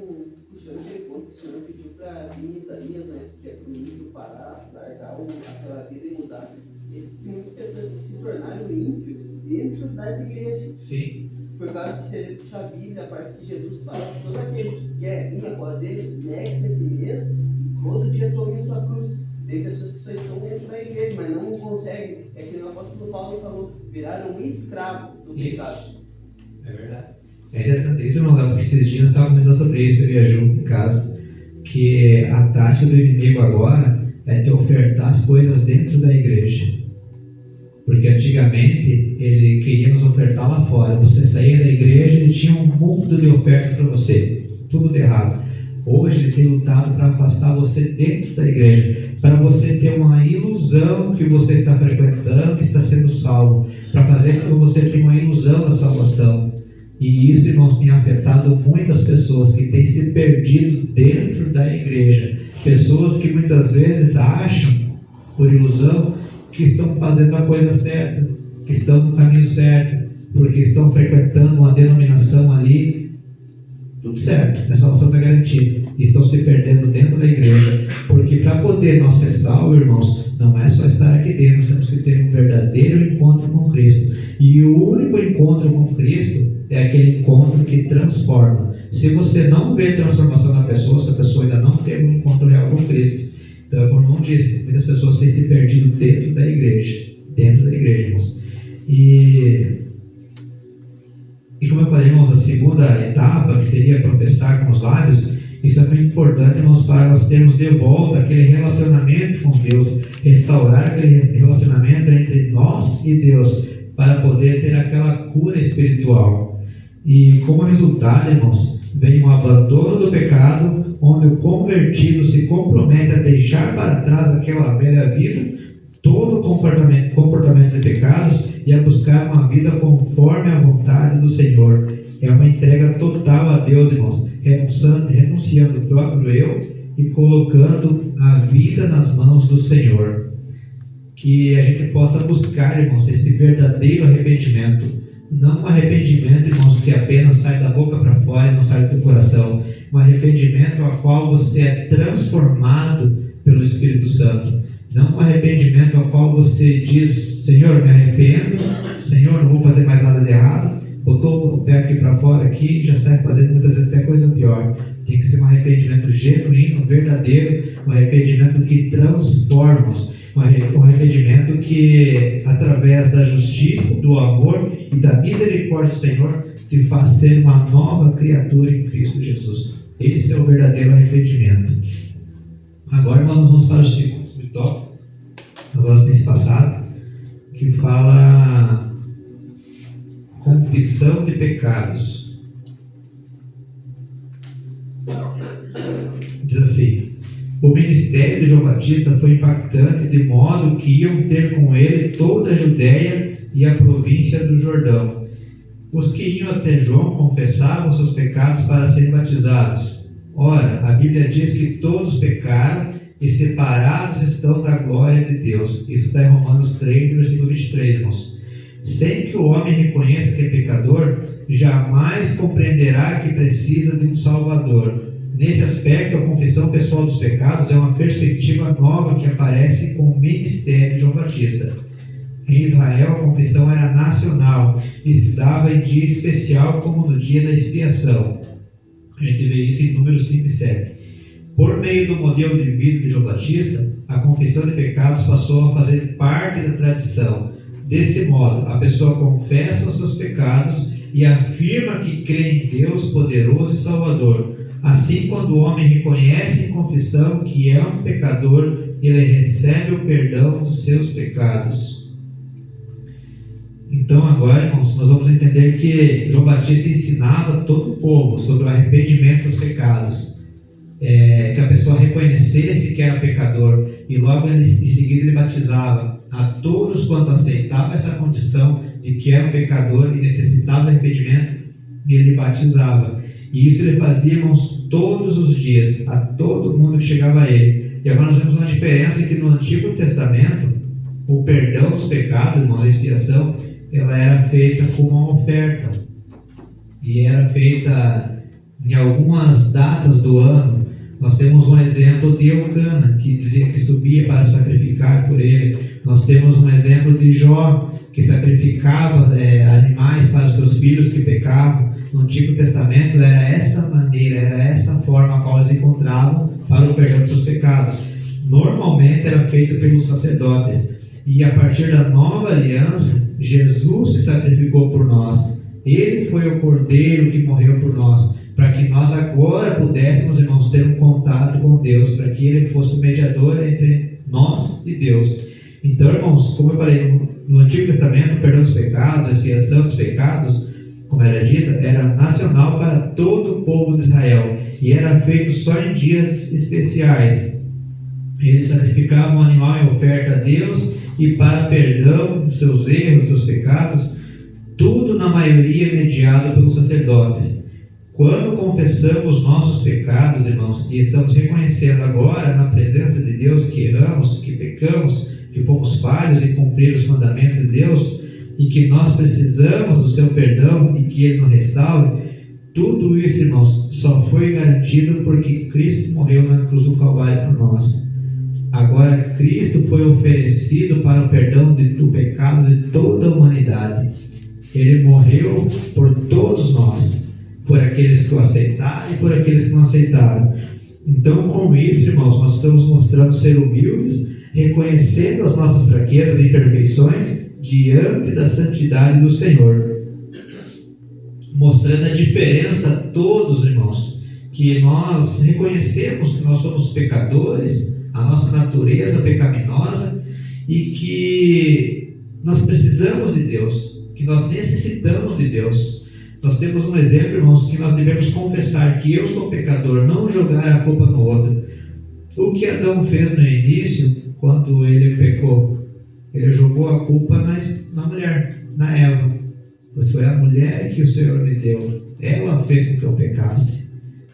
puxando aquele ponto que o Senhor pediu para Isaías, né, que é para o ímpio parar, largar aquela vida e mudar. Existem muitas pessoas que se tornaram ímpios dentro das igrejas. Sim. Por causa que, se ele puxar a Bíblia, a parte que Jesus fala que todo aquele que quer vir após ele, negue-se a si mesmo, todo dia tome a sua cruz. Tem pessoas que só estão dentro da igreja, mas não conseguem. É que o apóstolo Paulo falou, viraram um escravo do pecado. É verdade. É interessante isso, irmão, porque esses dias eu estava comentando sobre isso, eu viajou em casa, que a tática do inimigo agora é te ofertar as coisas dentro da igreja. Porque antigamente ele queria nos ofertar lá fora. Você saía da igreja e ele tinha um mundo de ofertas para você, tudo de errado. Hoje ele tem lutado para afastar você dentro da igreja, para você ter uma ilusão que você está frequentando, que está sendo salvo, para fazer com que você tenha uma ilusão da salvação. E isso, irmãos, tem afetado muitas pessoas que têm se perdido dentro da igreja. Pessoas que muitas vezes acham, por ilusão, que estão fazendo a coisa certa, que estão no caminho certo, porque estão frequentando uma denominação ali, tudo certo, a salvação está garantida. e estão se perdendo dentro da igreja. Porque para poder nós ser salvos, irmãos, não é só estar aqui dentro, nós temos que ter um verdadeiro encontro com Cristo. E o único encontro com Cristo é aquele encontro que transforma. Se você não vê transformação na pessoa, essa pessoa ainda não teve um encontro real com Cristo. Então, como não disse, muitas pessoas têm se perdido dentro da igreja, irmãos. E como eu falei, irmãos, a segunda etapa, que seria professar com os lábios, isso é muito importante, irmãos, para nós termos de volta aquele relacionamento com Deus, restaurar aquele relacionamento entre nós e Deus, para poder ter aquela cura espiritual. E como resultado, irmãos, vem o abandono do pecado, onde o convertido se compromete a deixar para trás aquela velha vida, todo comportamento de pecados, e a buscar uma vida conforme a vontade do Senhor. É uma entrega total a Deus, irmãos, renunciando o próprio eu e colocando a vida nas mãos do Senhor. Que a gente possa buscar, irmãos, esse verdadeiro arrependimento. Não um arrependimento, irmãos, que apenas sai da boca para fora e não sai do teu coração. Um arrependimento ao qual você é transformado pelo Espírito Santo. Não um arrependimento ao qual você diz: Senhor, me arrependo, Senhor, não vou fazer mais nada de errado, botou o pé aqui para fora aqui e já sai fazendo muitas vezes até coisa pior. Tem que ser um arrependimento genuíno, verdadeiro, um arrependimento que transforma, um arrependimento que, através da justiça, do amor e da misericórdia do Senhor, te faz ser uma nova criatura em Cristo Jesus. Esse é o verdadeiro arrependimento. Agora nós vamos para o segundo subtópico, as horas têm se passado, que fala confissão de pecados. Diz assim: o ministério de João Batista foi impactante, de modo que iam ter com ele toda a Judéia e a província do Jordão. Os que iam até João confessavam seus pecados para serem batizados. Ora, a Bíblia diz que todos pecaram e separados estão da glória de Deus. Isso está em Romanos 3, versículo 23, irmãos. Sem que o homem reconheça que é pecador, jamais compreenderá que precisa de um Salvador. Nesse aspecto, a confissão pessoal dos pecados é uma perspectiva nova que aparece com o ministério de João Batista. Em Israel, a confissão era nacional e se dava em dia especial, como no dia da expiação. A gente vê isso em Números 5 e 7. Por meio do modelo de vida de João Batista, a confissão de pecados passou a fazer parte da tradição. Desse modo, a pessoa confessa os seus pecados e afirma que crê em Deus poderoso e Salvador. Assim, quando o homem reconhece em confissão que é um pecador, ele recebe o perdão dos seus pecados. Então agora, irmãos, nós vamos entender que João Batista ensinava todo o povo sobre o arrependimento dos seus pecados. Que a pessoa reconhecesse que era pecador e logo em seguida ele batizava a todos quanto aceitavam essa condição de que era um pecador e necessitava de arrependimento, e ele batizava. E isso ele fazia, irmãos, todos os dias, a todo mundo que chegava a ele. E agora nós vemos uma diferença que no Antigo Testamento, o perdão dos pecados, irmãos, a expiação, ela era feita com uma oferta. E era feita em algumas datas do ano. Nós temos um exemplo de Eucana, que dizia que subia para sacrificar por ele. Nós temos um exemplo de Jó, que sacrificava animais para os seus filhos que pecavam. No Antigo Testamento era essa maneira, era essa forma a qual eles encontravam para o perdão dos seus pecados. Normalmente era feito pelos sacerdotes. E a partir da nova aliança, Jesus se sacrificou por nós. Ele foi o Cordeiro que morreu por nós, para que nós agora pudéssemos, irmãos, ter um contato com Deus, para que Ele fosse o mediador entre nós e Deus. Então, irmãos, como eu falei, no Antigo Testamento, o perdão dos pecados, a expiação dos pecados, como era dita, era nacional para todo o povo de Israel, e era feito só em dias especiais. Eles sacrificavam um animal em oferta a Deus, e para perdão dos seus erros, dos seus pecados, tudo na maioria mediado pelos sacerdotes. Quando confessamos nossos pecados, irmãos, e estamos reconhecendo agora na presença de Deus que erramos, que pecamos, que fomos falhos em cumprir os mandamentos de Deus, e que nós precisamos do seu perdão e que Ele nos restaure, Tudo isso, irmãos, só foi garantido porque Cristo morreu na cruz do Calvário por nós. Agora, Cristo foi oferecido para o perdão do pecado de toda a humanidade. Ele morreu por todos nós, por aqueles que o aceitaram e por aqueles que não aceitaram. Então, com isso, irmãos, nós estamos mostrando ser humildes, reconhecendo as nossas fraquezas e imperfeições diante da santidade do Senhor. Mostrando a diferença a todos, irmãos, que nós reconhecemos que nós somos pecadores, a nossa natureza pecaminosa, e que nós precisamos de Deus, que nós necessitamos de Deus. Nós temos um exemplo, irmãos, que nós devemos confessar que eu sou pecador, não jogar a culpa no outro. O que Adão fez no início, quando ele pecou, ele jogou a culpa na mulher, na Eva. Pois foi a mulher que o Senhor me deu, ela fez com que eu pecasse.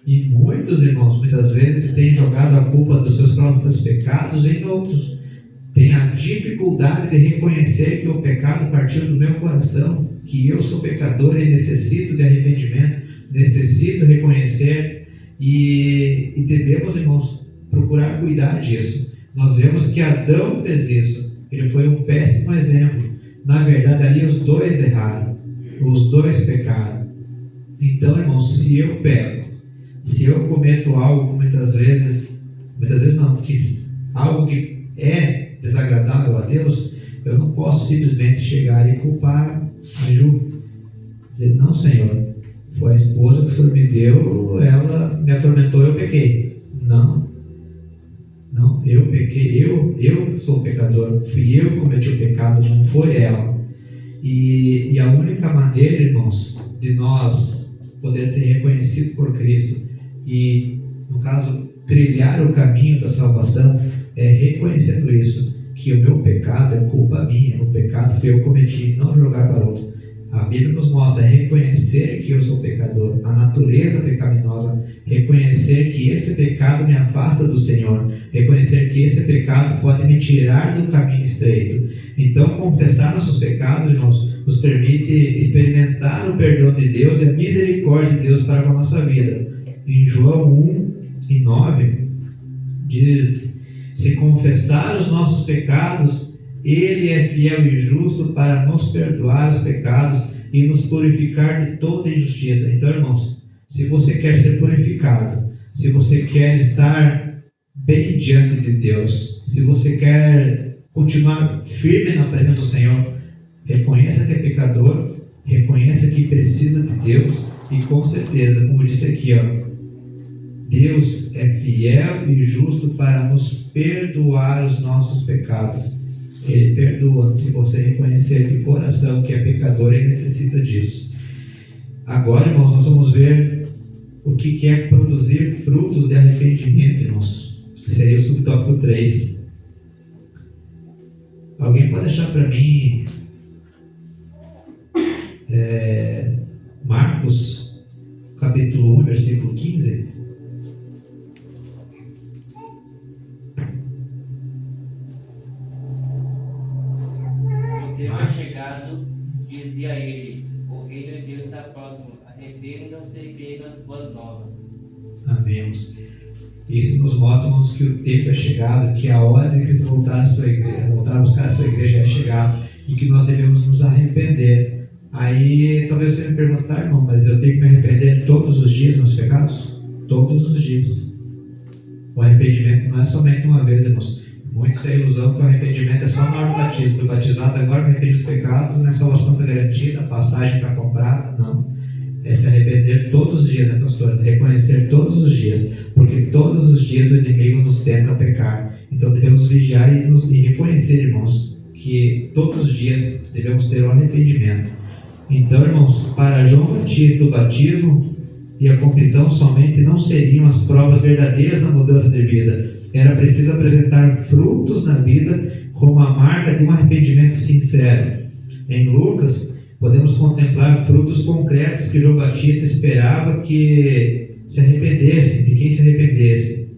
E muitos irmãos, muitas vezes, têm jogado a culpa dos seus próprios pecados em outros. Tem a dificuldade de reconhecer que o pecado partiu do meu coração, que eu sou pecador e necessito de arrependimento, necessito reconhecer e devemos, irmãos, procurar cuidar disso. Nós vemos que Adão fez isso, ele foi um péssimo exemplo. Na verdade, ali os dois erraram, os dois pecaram. Então, irmãos, se eu peco, se eu cometo algo muitas vezes não, algo que é desagradável a Deus, eu não posso simplesmente chegar e culpar a Ju. Dizer, não, Senhor, foi a esposa que o Senhor me deu, ela me atormentou, eu pequei. Não, eu pequei, eu sou o pecador, fui eu que cometi o pecado, não foi ela. E a única maneira, irmãos, de nós poder ser reconhecido por Cristo e, no caso, trilhar o caminho da salvação é reconhecendo isso, que o meu pecado é culpa minha, o pecado que eu cometi, não jogar para outro. A Bíblia nos mostra reconhecer que eu sou pecador, a natureza pecaminosa, reconhecer que esse pecado me afasta do Senhor, reconhecer que esse pecado pode me tirar do caminho estreito. Então, confessar nossos pecados, irmãos, nos permite experimentar o perdão de Deus e a misericórdia de Deus para com a nossa vida. Em João 1:9 diz: se confessar os nossos pecados, Ele é fiel e justo para nos perdoar os pecados e nos purificar de toda injustiça. Então, irmãos, se você quer ser purificado, se você quer estar bem diante de Deus, se você quer continuar firme na presença do Senhor, reconheça que é pecador, reconheça que precisa de Deus e, com certeza, como disse aqui, Deus é fiel e justo para nos perdoar os nossos pecados. Ele perdoa se você reconhecer de coração que é pecador e necessita disso. Agora, irmãos, nós vamos ver o que é produzir frutos de arrependimento, irmãos. Seria o subtópico 3. Alguém pode achar para mim Marcos, capítulo 1, versículo 15? Chegado, dizia ele: o reino de Deus está próximo, arrependam-se e creiam nas boas novas. Amém. Isso nos mostra, irmãos, que o tempo é chegado, que a hora de Cristo voltar a buscar a sua igreja é chegada e que nós devemos nos arrepender. Aí talvez você me pergunte, irmão, mas eu tenho que me arrepender todos os dias dos meus pecados? Todos os dias. O arrependimento não é somente uma vez, irmãos. Muitos têm a ilusão que o arrependimento é só na hora do batismo. Fui batizado, agora me arrependo dos pecados, minha salvação está garantida, a passagem está comprada. Não. É se arrepender todos os dias, né, pastor? Reconhecer todos os dias, porque todos os dias o inimigo nos tenta pecar. Então devemos vigiar e reconhecer, irmãos, que todos os dias devemos ter o arrependimento. Então, irmãos, para João Batista, o batismo e a confissão somente não seriam as provas verdadeiras da mudança de vida. Era preciso apresentar frutos na vida como a marca de um arrependimento sincero. Em Lucas, podemos contemplar frutos concretos que João Batista esperava que se arrependesse, de quem se arrependesse.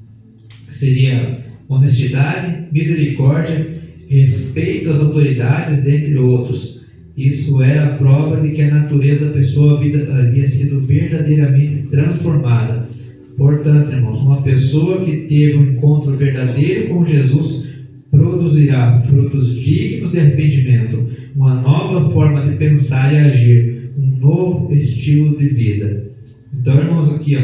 Seria honestidade, misericórdia, respeito às autoridades, dentre outros. Isso era a prova de que a natureza da pessoa havia sido verdadeiramente transformada. Portanto, irmãos, uma pessoa que teve um encontro verdadeiro com Jesus produzirá frutos dignos de arrependimento, uma nova forma de pensar e agir, um novo estilo de vida. Então, irmãos, aqui,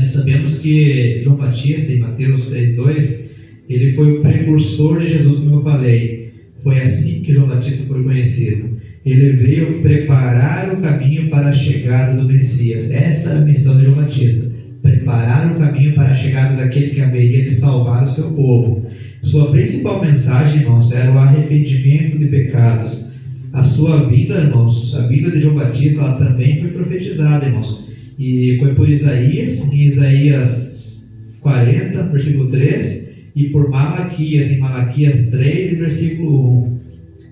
sabemos que João Batista, em Mateus 3:2, ele foi o precursor de Jesus, como eu falei. Foi assim que João Batista foi conhecido. Ele veio preparar o caminho para a chegada do Messias. Essa é a missão de João Batista: preparar o caminho para a chegada daquele que haveria de salvar o seu povo. Sua principal mensagem, irmãos, era o arrependimento de pecados. A sua vida, irmãos, a vida de João Batista, ela também foi profetizada, irmãos. E foi por Isaías, em Isaías 40, versículo 3, e por Malaquias, em Malaquias 3, versículo 1.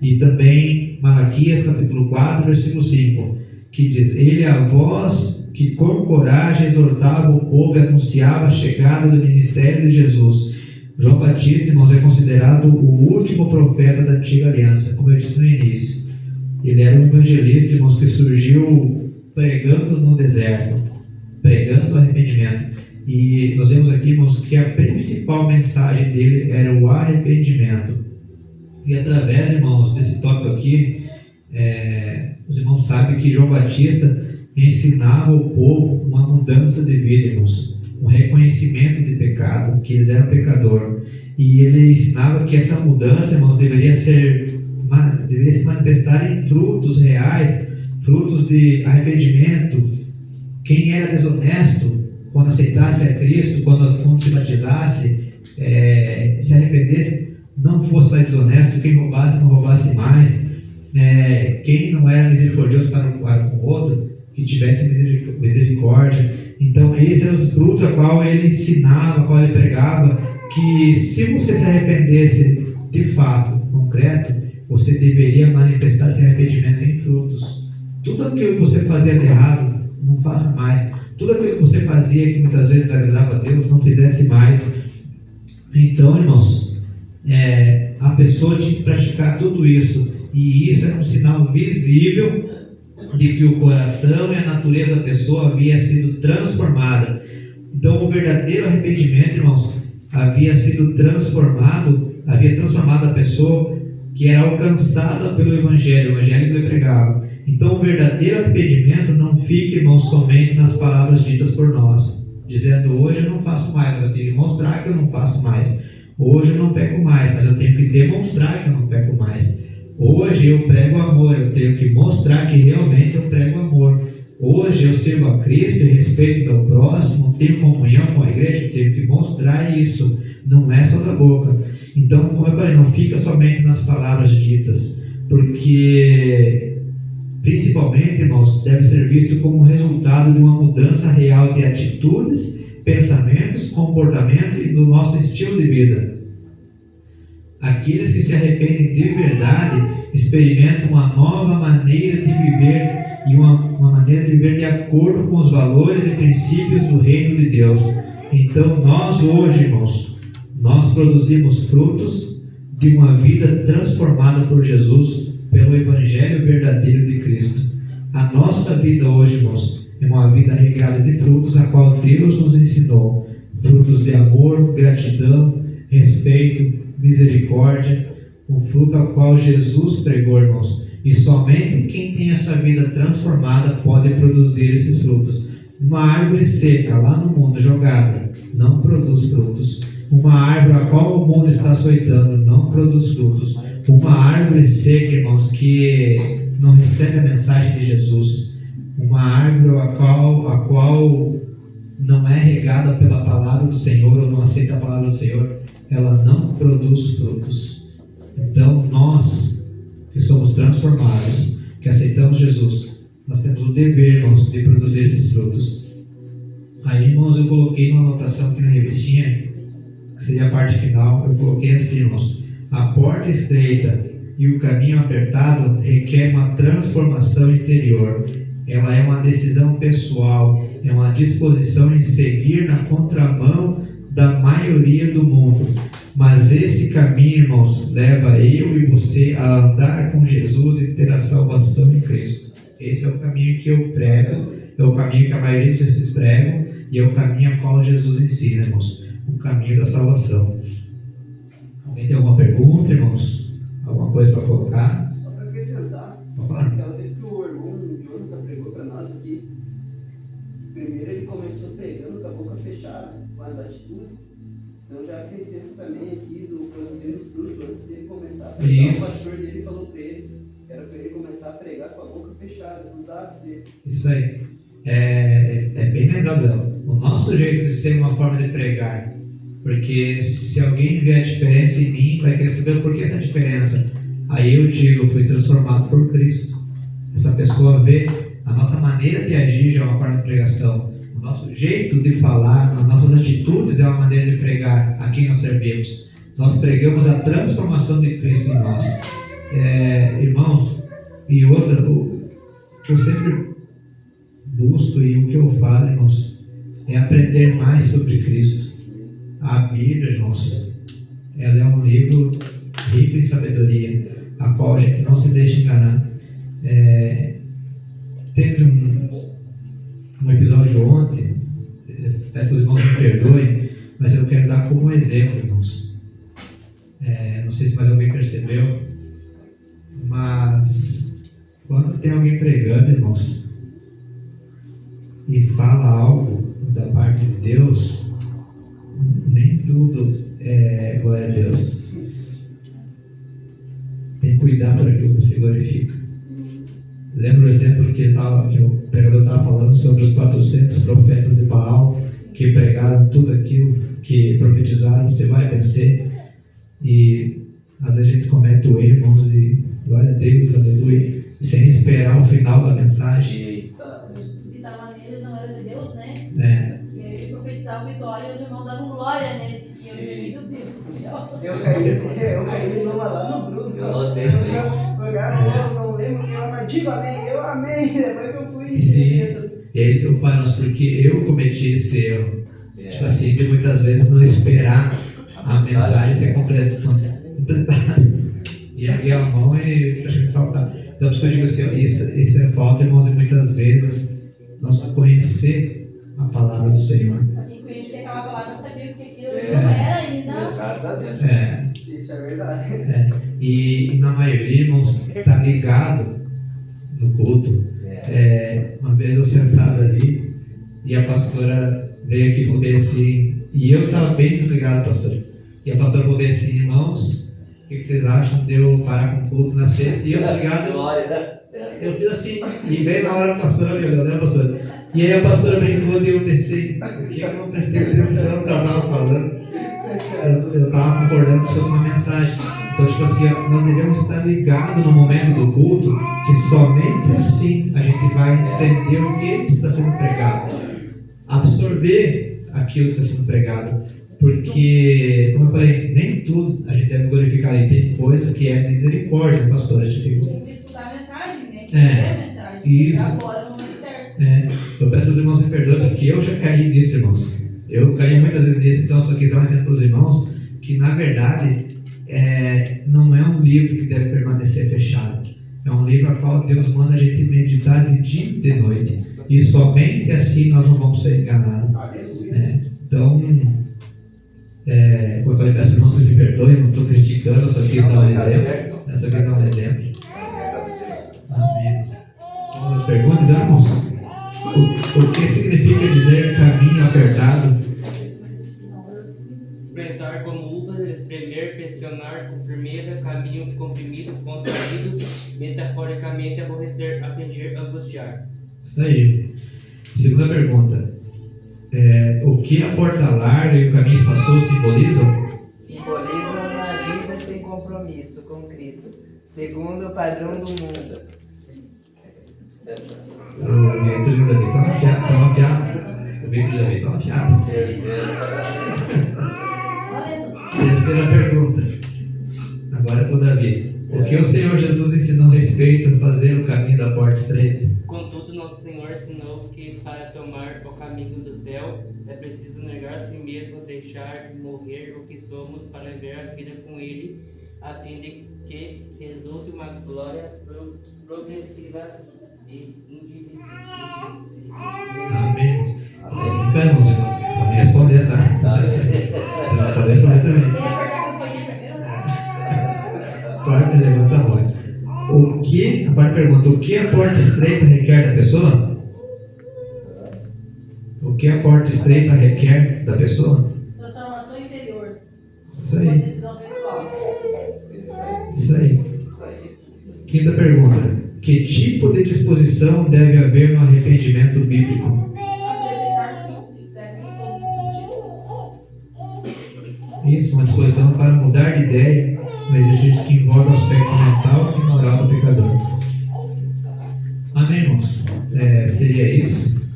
E também Malaquias, capítulo 4, versículo 5, que diz: Ele é a voz que com coragem exortava o povo e anunciava a chegada do ministério de Jesus. João Batista, irmãos, é considerado o último profeta da antiga aliança, como eu disse no início. Ele era um evangelista, irmãos, que surgiu pregando no deserto, pregando arrependimento. E nós vemos aqui, irmãos, que a principal mensagem dele era o arrependimento. E através, irmãos, desse tópico aqui, os irmãos sabem que João Batista ensinava ao povo uma mudança de vida, irmãos, um reconhecimento de pecado, que eles eram pecador. E ele ensinava que essa mudança, irmãos, deveria se manifestar em frutos reais, frutos de arrependimento. Quem era desonesto, quando aceitasse a Cristo, quando se batizasse, se arrependesse, não fosse mais desonesto. Quem roubasse, não roubasse mais. Quem não era misericordioso para com o outro, que tivesse misericórdia. Então, esses eram os frutos a qual ele ensinava, a qual ele pregava, que se você se arrependesse de fato, concreto, você deveria manifestar esse arrependimento em frutos. Tudo aquilo que você fazia de errado, não faça mais. Tudo aquilo que você fazia que muitas vezes agradava a Deus, não fizesse mais. Então, irmãos, a pessoa tinha que praticar tudo isso. E isso era um sinal visível de que o coração e a natureza da pessoa havia sido transformada. Então, o verdadeiro arrependimento, irmãos, havia transformado a pessoa que era alcançada pelo Evangelho, o Evangelho que ele pregava. Então, o verdadeiro arrependimento não fica, irmãos, somente nas palavras ditas por nós, dizendo: hoje eu não faço mais, mas eu tenho que mostrar que eu não faço mais. Hoje eu não peco mais, mas eu tenho que demonstrar que eu não peco mais. Hoje eu prego amor, eu tenho que mostrar que realmente eu prego amor. Hoje eu sirvo a Cristo e respeito meu próximo, tenho comunhão com a igreja, eu tenho que mostrar isso. Não é só da boca. Então, como eu falei, não fica somente nas palavras ditas, porque principalmente, irmãos, deve ser visto como resultado de uma mudança real de atitudes, pensamentos, comportamento e do nosso estilo de vida. Aqueles que se arrependem de verdade experimentam uma nova maneira de viver e uma maneira de viver de acordo com os valores e princípios do reino de Deus. Então, nós hoje, irmãos, nós produzimos frutos de uma vida transformada por Jesus, pelo Evangelho verdadeiro de Cristo. A nossa vida hoje, irmãos, é uma vida regrada de frutos, a qual Deus nos ensinou. Frutos de amor, gratidão, respeito, misericórdia, um fruto ao qual Jesus pregou, irmãos. E somente quem tem essa vida transformada pode produzir esses frutos. Uma árvore seca lá no mundo jogada não produz frutos. Uma árvore a qual o mundo está açoitando não produz frutos. Uma árvore seca, irmãos, que não recebe a mensagem de Jesus. Uma árvore a qual não é regada pela palavra do Senhor ou não aceita a palavra do Senhor, ela não produz frutos. Então, nós que somos transformados, que aceitamos Jesus, nós temos o dever, irmãos, de produzir esses frutos. Aí, irmãos, eu coloquei uma anotação aqui na revistinha, que seria a parte final. Eu coloquei assim, irmãos: a porta estreita e o caminho apertado requer uma transformação interior. Ela é uma decisão pessoal, é uma disposição em seguir na contramão da maioria do mundo. Mas esse caminho, irmãos, leva eu e você a andar com Jesus e ter a salvação em Cristo. Esse é o caminho que eu prego, é o caminho que a maioria de vocês pregam e é o caminho a qual Jesus ensina, irmãos. O caminho da salvação. Alguém tem alguma pergunta, irmãos? Alguma coisa para colocar? Só para acrescentar, aquela vez que o irmão Jonathan pregou para nós aqui, primeiro ele começou pregando com a boca fechada, com as atitudes. Então já acrescento também aqui do produzindo os frutos, antes dele começar a pregar, o pastor dele falou para ele, que era para ele começar a pregar com a boca fechada, com os atos dele. Isso aí. É bem lembrado. O nosso jeito de ser uma forma de pregar. Porque se alguém vê a diferença em mim, vai querer saber o porquê essa diferença. Aí eu digo, eu fui transformado por Cristo. Essa pessoa vê a nossa maneira de agir já é uma forma de pregação. O nosso jeito de falar, as nossas atitudes é uma maneira de pregar a quem nós servimos. Nós pregamos a transformação de Cristo em nós. Irmãos, e outra, o que eu sempre busco e o que eu falo, irmãos, é aprender mais sobre Cristo. A Bíblia, irmãos, ela é um livro rico em sabedoria, a qual a gente não se deixa enganar. Teve um episódio ontem, peço que os irmãos me perdoem, mas eu quero dar como exemplo, irmãos. Não sei se mais alguém percebeu, mas quando tem alguém pregando, irmãos, e fala algo da parte de Deus, nem tudo é glória a Deus. Tem que cuidar para aquilo que você glorifica. Lembra o exemplo que o pregador estava falando sobre os 400 profetas de Baal que pregaram tudo aquilo que profetizaram, você vai vencer. E às vezes a gente comete o erro, irmãos, e glória a Deus, aleluia, sem esperar o final da mensagem. O que estava nele não era de Deus, né? Ele profetizava vitória e os irmãos davam glória nesse que eu disse, meu Deus do céu. Eu caí numa lá no Bruno. Eu não lembro que ela, mas diga amém. Eu amei, depois que eu fui. Sim, e é isso que eu falo, porque eu cometi esse erro. Tipo assim, de muitas vezes não esperar a mensagem ser completada. E abrir a mão e a gente saltar. Então, por isso que eu digo assim, isso é falta, irmãos, e muitas vezes nós conhecer a palavra do Senhor. Tem que conhecer aquela palavra, saber o que aquilo não era ainda. Exatamente. Isso é verdade. E na maioria, irmãos, está ligado no culto. Uma vez eu sentado ali e a pastora veio aqui e falou bem assim, e eu estava bem desligado, pastora. E a pastora falou bem assim, irmãos, o que vocês acham de eu parar com o culto na sexta? E eu desligado, eu fiz assim, e bem na hora a pastora me olhou, né, pastora? E aí a pastora brincou e eu pensei, por que eu não prestei atenção no que ela estava falando? Eu estava concordando com uma mensagem. Então, tipo assim, nós devemos estar ligados no momento do culto, que somente assim a gente vai entender o que está sendo pregado, absorver aquilo que está sendo pregado, porque, como eu falei, nem tudo a gente deve glorificar, e tem coisas que é misericórdia, pastor. A gente tem que escutar a mensagem, né? Entender a mensagem. Isso. Agora no momento certo. Eu peço aos irmãos me perdoem, porque eu já caí nisso, irmãos. Eu caí muitas vezes nisso, então eu só quis dar um exemplo para os irmãos, que na verdade não é um livro que deve permanecer fechado. É um livro a qual Deus manda a gente meditar de dia e de noite. E somente assim nós não vamos ser enganados. Então, como eu falei, peço irmãos que me perdoem, não estou criticando, eu só quis dar um exemplo. Eu só quis dar um exemplo. Amém. Vamos perguntas, irmãos? O que significa dizer caminho apertado? Prensar como uva, espremer, pressionar com firmeza, caminho comprimido, contraído, metaforicamente aborrecer, afligir, angustiar. Isso aí. Segunda pergunta. O que a porta larga e o caminho espaçoso simbolizam? Simbolizam uma vida sem compromisso com Cristo, segundo o padrão do mundo. O ventre de Davi está uma piada. O ventre de Davi está uma piada. Terceira pergunta. Agora é para o Davi. O que o Senhor Jesus ensinou se não respeita fazer o caminho da porta estreita? Contudo, nosso Senhor ensinou que para tomar o caminho do céu é preciso negar a si mesmo, deixar de morrer o que somos para viver a vida com Ele, a fim de que resulte uma glória progressiva e indivisível. Amém. Vamos, irmão. Pode responder, tá? Você pode responder também. Quem apertar a campainha primeiro? Quarta, levanta a voz. A parte pergunta, o que a porta estreita requer da pessoa? O que a porta estreita requer da pessoa? Transformação interior. Isso Uma aí. decisão pessoal. Isso aí. Quinta pergunta. Que tipo de disposição deve haver no arrependimento bíblico? Apresentar frutos sinceros em todos os sentidos. Isso, uma disposição para mudar de ideia, um exercício que envolve o aspecto mental e moral do pecador. Amém, irmãos? Seria isso.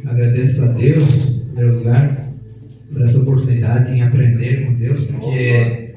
Agradeço a Deus, em primeiro lugar, por essa oportunidade em aprender com Deus, porque